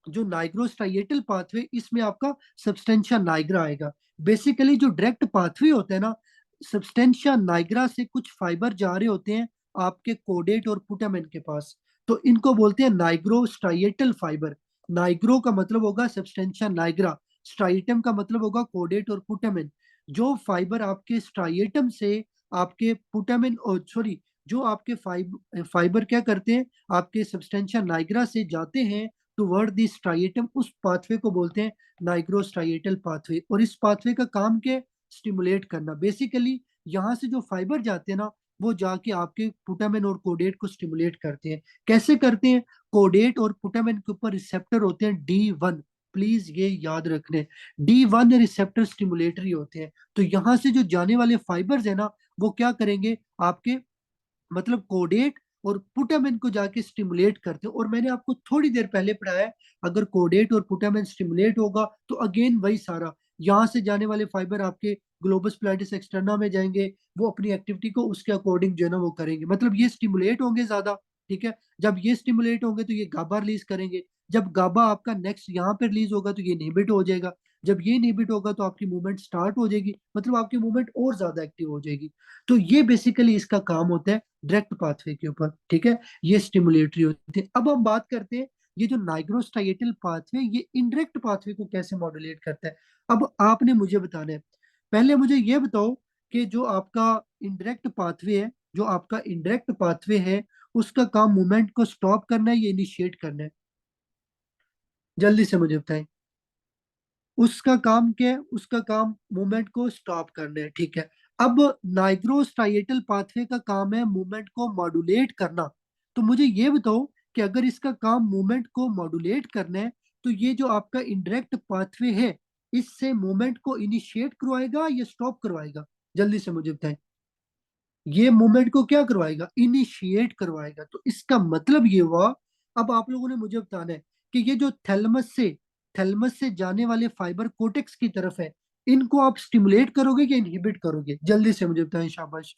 जो नाइग्रोस्ट्राइएटल पाथवे, इसमें आपका सब्सटेंशिया नाइग्रा आएगा। बेसिकली जो डायरेक्ट पाथवे होता है ना, सब्सटेंशिया नाइग्रा से कुछ फाइबर जा रहे होते हैं आपके कोडेट और पुटामेन के पास। तो इनको बोलते हैं नाइग्रो स्ट्राइएटल फाइबर। नाइग्रो का मतलब होगा सब्सटेंशिया नाइग्रा, स्ट्राइएटम का मतलब होगा कोडेट और पुटामेन। जो फाइबर आपके स्ट्राइएटम से आपके पुटामेन और सॉरी जो आपके फाइबर क्या करते हैं, आपके सब्सटेंशिया नाइग्रा से जाते हैं टुवर्ड द स्ट्राइएटम, उस पाथवे को बोलते हैं नाइग्रो स्ट्राइएटल पाथवे। और इस पाथवे का काम क्या है? स्टिमुलेट करना। बेसिकली यहाँ से जो फाइबर जाते हैं ना, वो जाके आपके पुटामेन और कोडेट को स्टिमुलेट करते हैं। कैसे करते हैं? कोडेट और पुटामेन के ऊपर रिसेप्टर होते हैं D1, प्लीज ये याद रखने। D1 रिसेप्टर स्टिमुलेटरी होते हैं। तो यहाँ से जो जाने वाले फाइबर्स है ना, वो क्या करेंगे, आपके मतलब कोडेट और पुटामेन को जाके स्टिमुलेट करते हैं। और मैंने आपको थोड़ी देर पहले पढ़ाया है, अगर कोडेट और पुटामेन स्टिमुलेट होगा तो अगेन वही सारा, यहाँ से जाने वाले फाइबर आपके ग्लोबस प्लैटिस एक्सटर्ना में जाएंगे, वो अपनी एक्टिविटी को उसके अकॉर्डिंग जो है ना वो करेंगे। मतलब ये स्टिमुलेट होंगे ज्यादा, ठीक है। जब ये स्टिमुलेट होंगे तो ये गाबा रिलीज करेंगे। जब गाबा आपका नेक्स्ट यहाँ पे रिलीज होगा तो ये इनहिबिट हो जाएगा। जब ये इनहिबिट होगा तो आपकी मूवमेंट स्टार्ट हो जाएगी, मतलब आपकी मूवमेंट और ज्यादा एक्टिव हो जाएगी। तो ये बेसिकली इसका काम होता है डायरेक्ट पाथवे के ऊपर, ठीक है। ये स्टिमुलेटरी होती है। अब हम बात करते हैं ये जो नाइग्रोस्ट्राइएटल पाथवे, ये इनडायरेक्ट पाथवे को कैसे मॉड्यूलेट करता है। अब आपने मुझे बताना है, पहले मुझे ये बताओ कि जो आपका इनडायरेक्ट पाथवे है, जो आपका इनडायरेक्ट पाथवे है, उसका काम मूवमेंट को स्टॉप करना है या इनिशिएट करना है? जल्दी से मुझे बताएं। उसका काम क्या है? उसका काम मूवमेंट को स्टॉप करना है, ठीक है। अब नाइग्रोस्ट्राइएटल पाथवे का काम है मूवमेंट को मॉड्यूलेट करना। तो मुझे ये बताओ कि अगर इसका काम मूवमेंट को मॉड्यूलेट करना है, तो ये जो आपका इंडायरेक्ट पाथवे है, इससे मूवमेंट को इनिशिएट करवाएगा या स्टॉप करवाएगा? जल्दी से मुझे बताएं। ये मूवमेंट को क्या करवाएगा? इनिशिएट करवाएगा। तो इसका मतलब ये हुआ, अब आप लोगों ने मुझे बताना है कि ये जो थैलेमस से जाने वाले फाइबर कोटेक्स की तरफ है, इनको आप स्टिमुलेट करोगे या इनहिबिट करोगे? जल्दी से मुझे बताएं, शाबाश।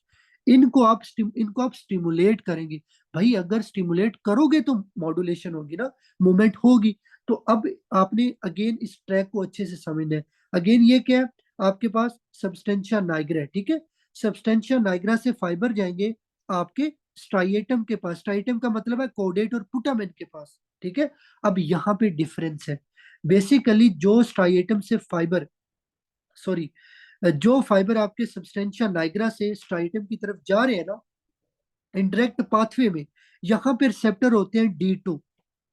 इनको आप स्टिमुलेट करेंगे। भाई अगर स्टिमुलेट करोगे तो मॉड्यूलेशन होगी ना, मूवमेंट होगी। तो अब आपने अगेन इस ट्रैक को अच्छे से समझना है। अगेन ये क्या है? आपके पास सब्सटेंशिया नाइग्रा है, ठीक है। सब्सटेंशिया नाइग्रा से फाइबर जाएंगे आपके स्ट्राइएटम के पास। स्ट्राइएटम का मतलब है कोडेट और पुटामेन के पास, ठीक है। अब यहाँ पे डिफरेंस है। बेसिकली जो स्ट्राइएटम से फाइबर सॉरी जो फाइबर आपके सब्सटेंशिया नाइग्रा से स्ट्राइएटम की तरफ जा रहे हैं ना, इंडायरेक्ट पाथवे में, यहाँ पे रिसेप्टर होते हैं D2।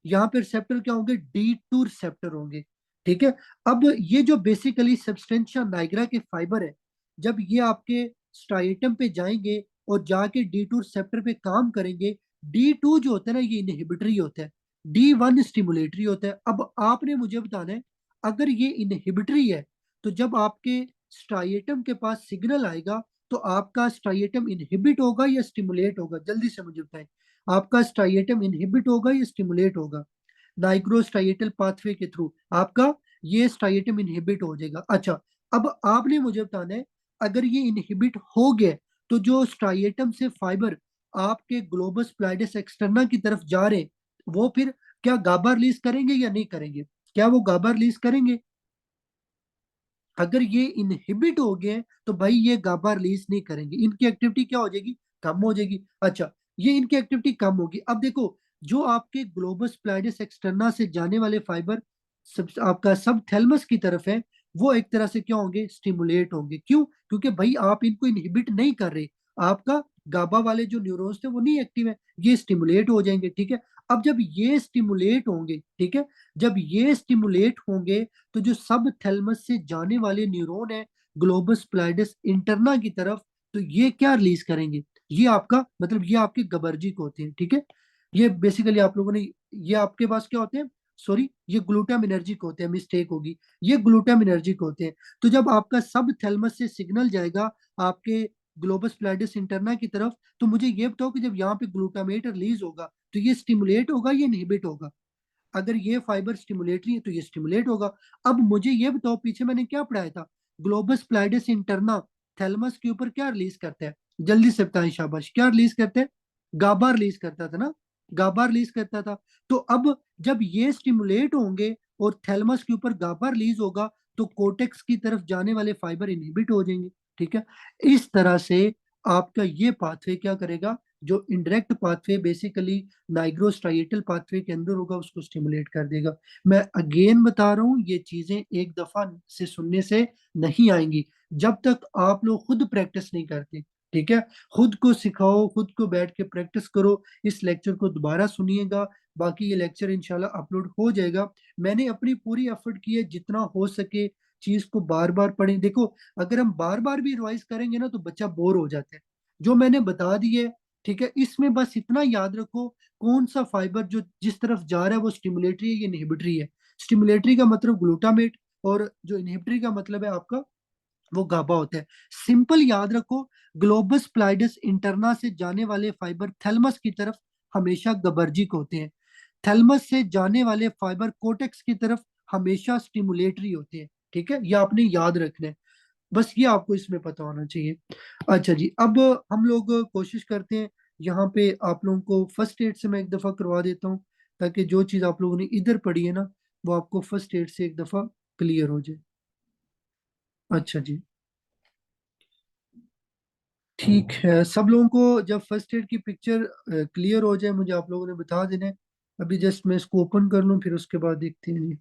यहाँ पे रिसेप्टर क्या होंगे? D2 रिसेप्टर होंगे, ठीक है। अब ये जो बेसिकली सब्सटेंशिया नाइग्रा के फाइबर है, जब ये आपके स्ट्राइटम पे जाएंगे और जाके D2 रिसेप्टर पे काम करेंगे, D2 जो होता है ना, ये इनहिबिटरी होता है, D1 स्टिमुलेटरी होता है। अब आपने मुझे बताना है, अगर ये इनहिबिटरी है, तो जब आपके स्ट्राइटम के पास सिग्नल आएगा, तो आपका स्ट्राइटम इनहिबिट होगा या स्टिमुलेट होगा? जल्दी से मुझे बताएं। आपका स्ट्राइटम इनहिबिट होगा या स्टिमुलेट होगा? नाइग्रोस्ट्राइटल पाथवे के थ्रू आपका ये स्ट्राइटम इनहिबिट हो जाएगा। अच्छा, अब आपने मुझे बताना है, अगर ये इनहिबिट हो गया, तो जो स्ट्राइटम से फाइबर आपके ग्लोबस प्लाइडस एक्सटर्ना की तरफ जा रहे हैं, वो फिर क्या गाबा रिलीज करेंगे या नहीं करेंगे? क्या वो गाबा रिलीज करेंगे? अगर ये इनहिबिट हो गए तो भाई ये गाबा रिलीज नहीं करेंगे, इनकी एक्टिविटी क्या हो जाएगी? कम हो जाएगी। अच्छा, ये इनकी एक्टिविटी कम होगी। अब देखो, जो आपके ग्लोबस प्लाइडस एक्सटर्ना से जाने वाले फाइबर आपका सब थैलेमस की तरफ है, वो एक तरह से क्या होंगे? स्टिमुलेट होंगे। क्यों? क्योंकि भाई आप इनको इनहिबिट नहीं कर रहे, आपका गाबा वाले जो न्यूरॉन्स थे वो नहीं एक्टिव है, ये स्टिमुलेट हो जाएंगे, ठीक है। अब जब ये स्टिमुलेट होंगे, ठीक है, जब ये स्टिमुलेट होंगे, तो जो सब थैलेमस से जाने वाले न्यूरॉन है ग्लोबस प्लाइडस इंटरना की तरफ, तो ये क्या रिलीज करेंगे? ये आपका मतलब ये आपके गबर्जिक होते हैं, ठीक है। ये बेसिकली आप लोगों ने, ये आपके पास क्या होते हैं? सॉरी, ये ग्लूटामिनर्जिक होते हैं, मिस्टेक होगी। ये ग्लूटामिनर्जिक होते हैं। तो जब आपका सब थैलेमस से सिग्नल जाएगा आपके ग्लोबस प्लाइडस इंटरना की तरफ, तो मुझे ये बताओ कि जब यहाँ पे ग्लूटामेट रिलीज होगा, तो ये स्टिमुलेट होगा या इनहिबिट होगा? अगर ये फाइबर स्टिमुलेटरी है तो ये स्टिमुलेट होगा। अब मुझे ये बताओ, पीछे मैंने क्या पढ़ाया था? ग्लोबस प्लाइडस इंटरना थैलेमस के ऊपर क्या रिलीज करता है? जल्दी से बताएं, शाबाश। क्या रिलीज करते हैं? गाबा रिलीज करता था ना, गाबा रिलीज करता था। तो अब जब ये स्टिमुलेट होंगे और थैलेमस के ऊपर गाबा रिलीज होगा, तो कोटेक्स की तरफ जाने वाले फाइबर इनहिबिट हो जाएंगे, ठीक है। इस तरह से आपका ये पाथवे क्या करेगा? जो इंडायरेक्ट पाथवे बेसिकली नाइग्रोस्ट्राइटल पाथवे के अंदर होगा उसको स्टिमुलेट कर देगा। मैं अगेन बता रहा हूँ, ये चीजें एक दफा से सुनने से नहीं आएंगी जब तक आप लोग खुद प्रैक्टिस नहीं करते। ठीक है, खुद को सिखाओ, खुद को बैठ के प्रैक्टिस करो। इस लेक्चर को दोबारा सुनिएगा, बाकी ये लेक्चर इंशाल्लाह अपलोड हो जाएगा। मैंने अपनी पूरी एफर्ट की है, जितना हो सके चीज को बार बार पढ़ें। देखो, अगर हम बार बार भी रिवाइज करेंगे ना तो बच्चा बोर हो जाता है। जो मैंने बता दी है, ठीक है, इसमें बस इतना याद रखो कौन सा फाइबर जो जिस तरफ जा रहा है वो स्टिमुलेटरी है, ये इनहिबिटरी है। स्टिमुलेटरी का मतलब ग्लूटामेट, और जो इनहिबिटरी का मतलब है आपका वो गाबा होता है। सिंपल याद रखो, ग्लोबस प्लाइडस इंटरना से जाने वाले फाइबर थैलमस की तरफ हमेशा गबर्जिक होते हैं। थैलमस से जाने वाले फाइबर कोटेक्स की तरफ हमेशा स्टिमुलेटरी होते हैं। ठीक है, ये आपने याद रखना है। बस ये आपको इसमें पता होना चाहिए। अच्छा जी, अब हम लोग कोशिश करते हैं, यहाँ पे आप लोगों को फर्स्ट एड से मैं एक दफा करवा देता हूँ, ताकि जो चीज आप लोगों ने इधर पढ़ी है ना वो आपको फर्स्ट एड से एक दफा क्लियर हो जाए। अच्छा जी, ठीक है। सब लोगों को जब फर्स्ट एड की पिक्चर क्लियर हो जाए मुझे आप लोगों ने बता देना है। अभी जस्ट मैं इसको ओपन कर लूँ, फिर उसके बाद देखते हैं जी।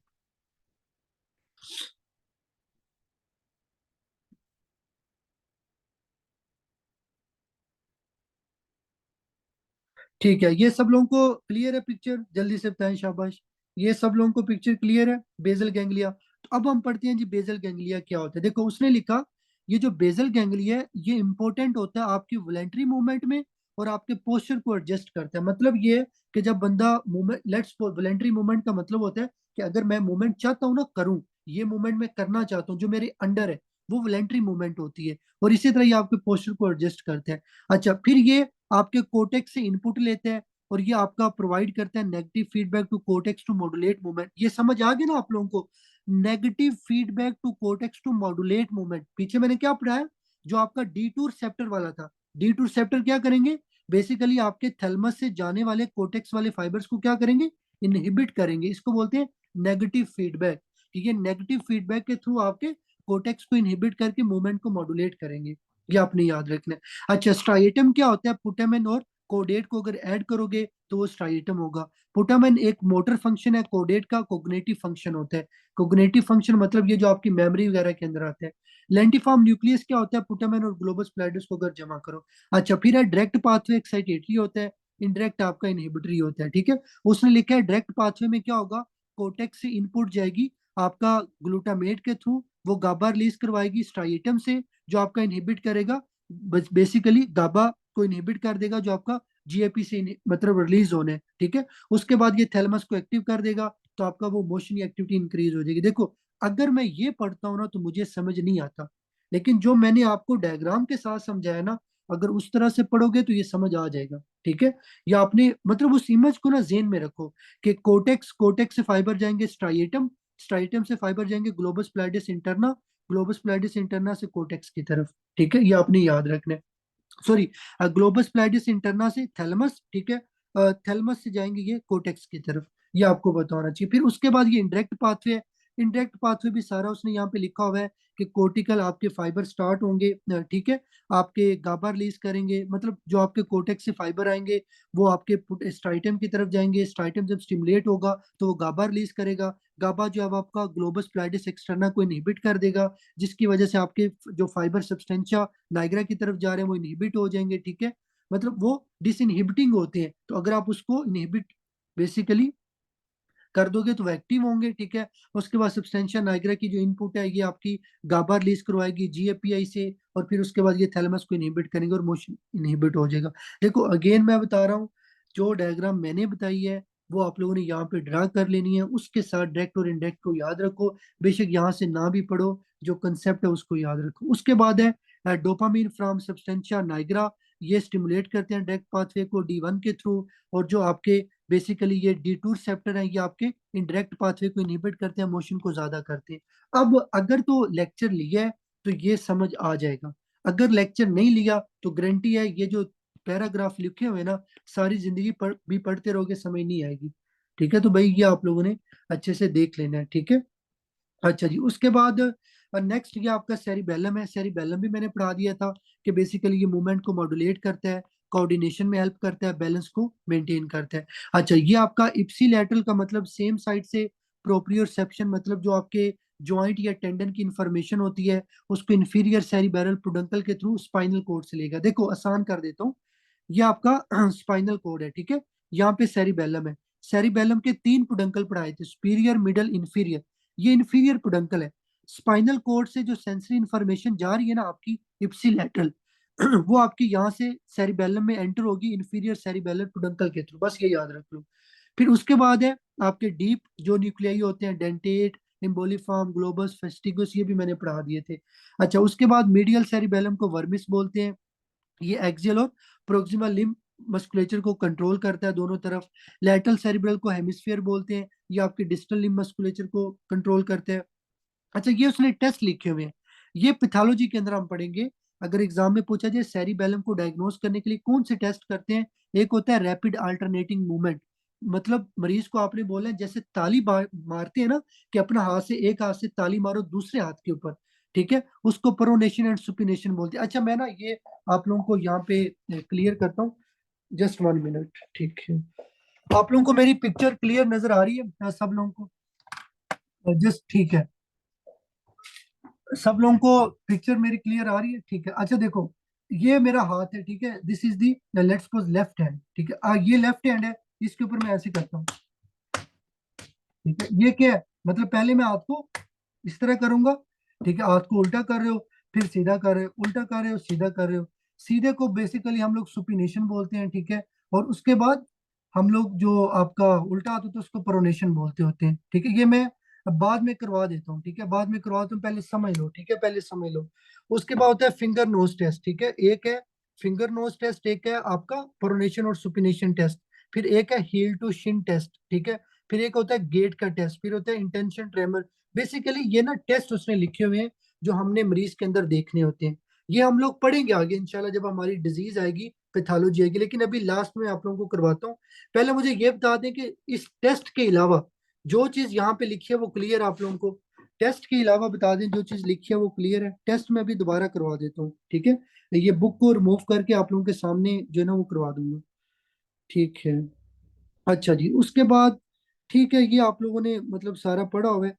ठीक है, ये सब लोगों को क्लियर है पिक्चर? जल्दी से बताएं, शाबाश। ये सब लोगों को पिक्चर क्लियर है, बेसल गैंग्लिया। तो अब हम पढ़ते हैं जी बेसल गैंग्लिया क्या होता है। देखो, उसने लिखा ये जो बेसल गैंग्लिया है ये इंपॉर्टेंट होता है आपकी वॉलेंटरी मूवमेंट में, और आपके पोस्चर को एडजस्ट करता है। मतलब ये कि जब बंदा मूवमेंट, लेट्स वॉलेंटरी मूवमेंट का मतलब होता है कि अगर मैं मूवमेंट चाहता हूँ ना करूँ, ये मूवमेंट मैं करना चाहता हूँ जो मेरे अंडर है, वो वॉलेंटरी मूवमेंट होती है। और इसी तरह ये आपके पोस्चर को एडजस्ट करते हैं। अच्छा, फिर ये आपके कोटेक्स से इनपुट लेते हैं, और ये आपका प्रोवाइड करता है negative feedback to cortex to modulate movement. ये समझ आ गया ना आप लोगों को? Negative feedback to cortex to modulate movement. पीछे मैंने क्या पढ़ाया, जो आपका डी टू रिसेप्टर वाला था। डी टू रिसेप्टर क्या करेंगे, बेसिकली आपके थैलेमस से जाने वाले कोटेक्स वाले फाइबर्स को क्या करेंगे, इनहिबिट करेंगे। इसको बोलते हैं नेगेटिव फीडबैक। ठीक है, नेगेटिव फीडबैक के थ्रू आपके कोटेक्स को इनहिबिट करके मूवमेंट को मॉड्यूलेट करेंगे। ये आपने याद रखना है। अच्छा, स्ट्राइटम क्या होता है, पुटामेन और कोडेट को अगर ऐड करोगे तो वो स्ट्राइटम होगा। पुटामेन एक मोटर फंक्शन है, कोडेट का कोग्नेटिव फंक्शन होता है। कोग्नेटिव फंक्शन मतलब ये जो आपकी मेमोरी वगैरह के अंदर आता है। लेंटिफॉर्म न्यूक्लियस क्या होता है, पुटामेन और ग्लोबस प्लैटिस को अगर जमा करो। अच्छा, फिर है डायरेक्ट पाथवे एक्साइटेटरी होता है, इनडायरेक्ट आपका इनहिबिटरी होता है। ठीक है, उसने लिखा है डायरेक्ट पाथवे में क्या होगा, कोटेक्स से इनपुट जाएगी आपका ग्लूटामेट के थ्रू, वो गाबा रिलीज करवाएगी स्ट्राइटम से, जो आपका इनहिबिट करेगा, बेसिकली गाबा को इनहिबिट कर देगा जो आपका जीएपी से मतलब रिलीज होने है। ठीक है, उसके बाद ये थैलेमस को एक्टिव कर देगा, तो आपका वो मोशन एक्टिविटी इंक्रीज हो जाएगी। देखो, अगर मैं ये पढ़ता हूँ ना तो मुझे समझ नहीं आता, लेकिन जो मैंने आपको डायग्राम के साथ समझाया ना, अगर उस तरह से पढ़ोगे तो ये समझ आ जाएगा। ठीक है, या आपने मतलब उस इमेज को ना जेन में रखो कि कोटेक्स, कोटेक्स से फाइबर जाएंगे स्ट्राइटम, स्ट्राइटम से फाइबर जाएंगे ग्लोबस प्लैटिस इंटरना, ग्लोबस प्लैटिस इंटरना से कोटेक्स की तरफ। ठीक है, ये आपने याद रखना है। सॉरी, ग्लोबस प्लैटिस इंटरना से थैलेमस। ठीक है, थैलेमस से जाएंगे ये कोटेक्स की तरफ। ये आपको बताना चाहिए। फिर उसके बाद ये इंडायरेक्ट पाथवे है। इंडायरेक्ट पाथवे भी सारा उसने यहाँ पे लिखा हुआ है कि कोर्टिकल आपके फाइबर स्टार्ट होंगे, ठीक है, आपके गाबा रिलीज करेंगे, मतलब जो आपके कोटेक्स से फाइबर आएंगे वो आपके स्ट्राइटम की तरफ जाएंगे। स्ट्राइटम जब स्टिमुलेट होगा तो वो गाबा रिलीज करेगा। गाबा जो अब आपका ग्लोबस प्लैटिस एक्सटर्ना को इनहिबिट कर देगा, जिसकी वजह से आपके जो फाइबर सब्सटेंशिया नाइग्रा की तरफ जा रहे हैं वो इनहिबिट हो जाएंगे। ठीक है, मतलब वो डिसइनहिबिटिंग होते हैं, तो अगर आप उसको इनहिबिट बेसिकली कर दोगे तो वो एक्टिव होंगे। ठीक है, उसके बाद सब्सटेंशिया नाइग्रा की जो इनपुट है ये आपकी गाबा रिलीज करवाएगी जीएपीआई से, और फिर उसके बाद ये थैलेमस को इनहिबिट करेंगे और मोशन इनहिबिट हो जाएगा। देखो, अगेन मैं बता रहा हूँ, जो डायग्राम मैंने बताई है वो आप लोगों ने यहाँ पे ड्रा कर लेनी है, उसके साथ डायरेक्ट और इनडायरेक्ट को याद रखो। बेशक यहाँ से ना भी पढ़ो, जो कंसेप्ट है उसको याद रखो। उसके बाद है डोपामीन फ्रॉम सब्सटेंशिया नाइग्रा। ये स्टिमुलेट करते हैं डायरेक्ट पाथवे को डी1 के थ्रू, और जो आपके बेसिकली ये डी टू रिसेप्टर है ये आपके इंडायरेक्ट पाथवे को इनहिबिट करते हैं, मोशन को ज्यादा करते हैं। अब अगर तो लेक्चर लिया है तो ये समझ आ जाएगा, अगर लेक्चर नहीं लिया तो गारंटी है ये जो पैराग्राफ लिखे हुए हैं ना, सारी जिंदगी भी पढ़ते रहोगे समझ नहीं आएगी। ठीक है, तो भाई ये आप लोगों ने अच्छे से देख लेना है। ठीक है, अच्छा जी, उसके बाद नेक्स्ट ये आपका सेरिबेलम है। सेरिबेलम भी मैंने पढ़ा दिया था कि बेसिकली ये मूवमेंट को मॉड्यूलेट करता है। कोऑर्डिनेशन में हेल्प करता है, बैलेंस को मेंटेन करता है। अच्छा, ये आपका इप्सिलैटरल का मतलब सेम साइड से प्रोप्रियोसेप्शन, मतलब जो आपके जॉइंट या टेंडन की इंफॉर्मेशन होती है उसको इंफीरियर सेरिबेरल पुडंकल के थ्रू स्पाइनल कोड से लेगा। देखो आसान कर देता हूँ, ये आपका स्पाइनल कोड है, ठीक है। यहाँ पे सेरिबेलम है, सेरिबेलम के तीन पुडंकल पढ़ाए थे, सुपीरियर, मिडल, इंफीरियर। ये इंफीरियर पुडंकल है। स्पाइनल कोड से जो सेंसरी इंफॉर्मेशन जा रही है ना आपकी इप्सिलैटरल, वो आपकी यहाँ से सेरिबेलम में एंटर होगी इंफीरियर सेरिबेलर पुडंकल के थ्रू, बस ये याद रख लो। फिर उसके बाद है आपके डीप जो न्यूक्लियाई होते हैं, डेंटेट, इम्बोलिफॉर्म, ग्लोबस, फेस्टिगस, ये भी मैंने पढ़ा दिए थे। अच्छा, उसके बाद मीडियल सेरिबेलम को वर्मिस बोलते हैं, ये एक्सियल और प्रोक्सिमल लिम्ब मस्कुलेचर को कंट्रोल करता है दोनों तरफ। लैटरल सेरिब्रल को हेमिस्फीयर बोलते हैं, ये आपके डिस्टल लिम्ब मस्कुलेचर को कंट्रोल करते हैं। अच्छा, ये उसने टेस्ट लिखे हुए हैं, ये पैथोलॉजी के अंदर हम पढ़ेंगे। अगर एग्जाम में पूछा जाए सेरिबेलम को डायग्नोस करने के लिए कौन से टेस्ट करते हैं, एक होता है रैपिड अल्टरनेटिंग मूवमेंट, मतलब मरीज को आपने बोला है जैसे ताली मारते हैं ना, कि अपना हाथ से, एक हाथ से ताली मारो दूसरे हाथ के ऊपर, ठीक है, उसको प्रोनेशन एंड सुपिनेशन बोलते हैं। अच्छा, मैं ना ये आप लोगों को यहाँ पे क्लियर करता हूँ, जस्ट 1 मिनट, ठीक है। आप लोगों को मेरी पिक्चर क्लियर नजर आ रही है सब लोगों को? जस्ट ठीक है, सब लोगों को पिक्चर मेरी क्लियर आ रही है, ठीक है। अच्छा देखो, ये मेरा हाथ है, ठीक है, this is the let's suppose left hand, ठीक है। ये लेफ्ट हैंड है, इसके ऊपर मैं ऐसे करता हूँ, ठीक है। ये क्या है, मतलब पहले मैं हाथ को इस तरह करूंगा, ठीक है, हाथ को उल्टा कर रहे हो, फिर सीधा कर रहे हो, उल्टा कर रहे हो, सीधा कर रहे हो। सीधे को बेसिकली हम लोग सुपिनेशन बोलते हैं, ठीक है। और उसके बाद हम लोग जो आपका उल्टा हाथ होता है उसको प्रोनेशन बोलते होते हैं, ठीक है। ये मैं बाद में करवा देता हूँ, ठीक है, बाद में करवाता हूँ, पहले समझ लो, ठीक है, पहले समझ लो। उसके बाद होता है फिंगर नोज टेस्ट, ठीक है, एक है फिंगर नोज टेस्ट, एक है आपका प्रोनेशन और सुपिनेशन टेस्ट, फिर एक है हील टू शिन टेस्ट, ठीक है, फिर एक होता है गेट का टेस्ट, फिर होता है इंटेंशन ट्रेमर। बेसिकली ये ना टेस्ट उसने लिखे हुए हैं जो हमने मरीज के अंदर देखने होते हैं। ये हम लोग पढ़ेंगे आगे इंशाल्लाह जब हमारी डिजीज आएगी, पैथोलॉजी आएगी, लेकिन अभी लास्ट में आप लोगों को करवाता हूँ। पहले मुझे ये बता दें कि इस टेस्ट के अलावा जो चीज यहाँ पे लिखी है वो क्लियर आप लोगों को? टेस्ट के अलावा बता दें जो चीज लिखी है वो क्लियर है? टेस्ट में अभी दोबारा करवा देता हूँ, ठीक है। ये बुक को रिमूव करके आप लोगों के सामने जो है ना वो करवा दूंगा, ठीक है। अच्छा जी, उसके बाद ठीक है, ये आप लोगों ने मतलब सारा पढ़ा हुआ है,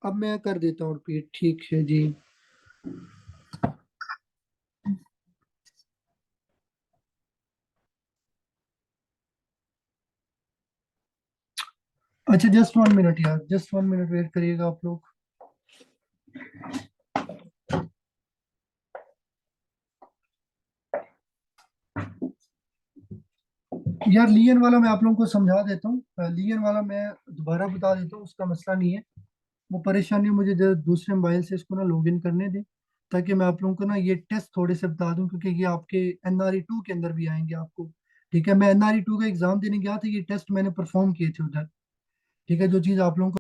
अब मैं कर देता हूँ रिपीट, ठीक है जी। अच्छा, जस्ट 1 मिनट यार, जस्ट 1 मिनट वेट करिएगा आप लोग। यार लियन वाला मैं आप लोगों को समझा देता हूँ, लियन वाला मैं दोबारा बता देता हूँ, उसका मसला नहीं है। वो परेशानी है, मुझे जरा दूसरे मोबाइल से इसको ना लॉग इन करने दें, ताकि मैं आप लोगों को ना ये टेस्ट थोड़े से बता दूं, क्योंकि ये आपके NRE 2 के अंदर भी आएंगे आपको, ठीक है। मैं NRE 2 का एग्जाम देने गया था, ये टेस्ट मैंने परफॉर्म किए थे उधर, ठीक है, जो चीज़ आप लोगों को।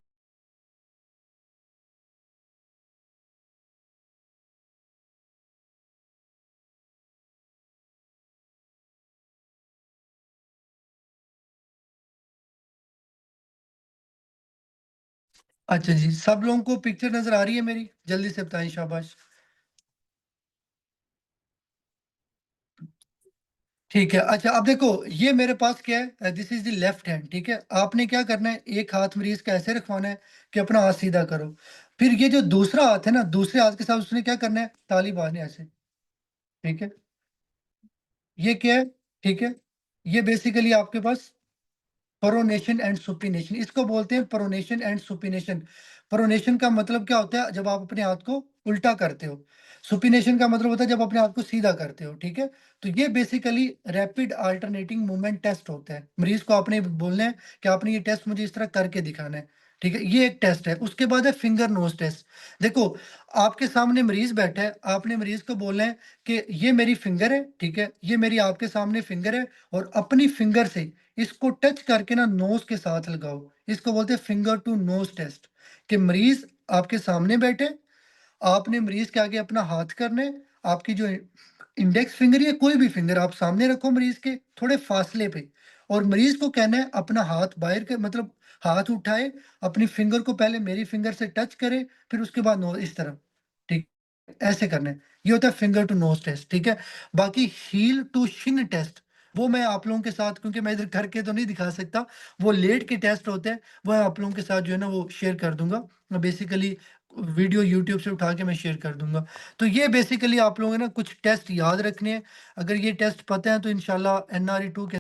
अच्छा जी, सब लोगों को पिक्चर नजर आ रही है मेरी? जल्दी से बताएं, शाबाश। ठीक है। अच्छा, अब देखो, ये मेरे पास क्या है, this is the left hand, ठीक है। आपने क्या करना है, एक हाथ मरीज का ऐसे रखवाना है कि अपना हाथ सीधा करो। फिर ये जो दूसरा हाथ है ना, दूसरे हाथ के साथ उसने क्या करना है, ताली बांधनी है ऐसे, ठीक है। ये क्या है, ठीक है, ये बेसिकली आपके पास प्रोनेशन एंड सुपिनेशन, इसको बोलते हैं प्रोनेशन एंड सुपिनेशन। प्रोनेशन का मतलब क्या होता है, जब आप अपने हाथ को उल्टा करते हो। सुपिनेशन का मतलब होता है जब अपने हाथ को सीधा करते हो, ठीक है। तो ये basically rapid alternating movement test होता है। मरीज को आपने बोलना है कि आपने ये टेस्ट मुझे इस तरह करके दिखाना है, ठीक है। ये एक टेस्ट है। उसके बाद है फिंगर नोज टेस्ट। देखो, आपके सामने मरीज बैठा है, आपने मरीज को बोलना है कि ये मेरी फिंगर है, ठीक है, ये मेरी आपके सामने फिंगर है, और अपनी फिंगर से इसको टच करके ना नोज के साथ लगाओ। इसको बोलते हैं फिंगर टू नोज टेस्ट। कि मरीज आपके सामने बैठे, आपने मरीज के आगे अपना हाथ करना है, आपकी जो इंडेक्स फिंगर या कोई भी फिंगर आप सामने रखो मरीज के थोड़े फासले पे, और मरीज को कहना है अपना हाथ बाहर के मतलब हाथ उठाए, अपनी फिंगर को पहले मेरी फिंगर से टच करे, फिर उसके बाद नो इस तरह, ठीक, ऐसे करना है। ये होता है फिंगर टू नोज टेस्ट, ठीक है। बाकी हील टू शिन टेस्ट, वो मैं आप लोगों के साथ, क्योंकि मैं इधर करके तो नहीं दिखा सकता, वो लेट के टेस्ट होते हैं, वो मैं आप लोगों के साथ जो है ना वो शेयर कर दूँगा। बेसिकली वीडियो यूट्यूब से उठा के मैं शेयर कर दूँगा। तो ये बेसिकली आप लोगों ने ना कुछ टेस्ट याद रखने हैं। अगर ये टेस्ट पता है तो इंशाल्लाह एनआरई 2 के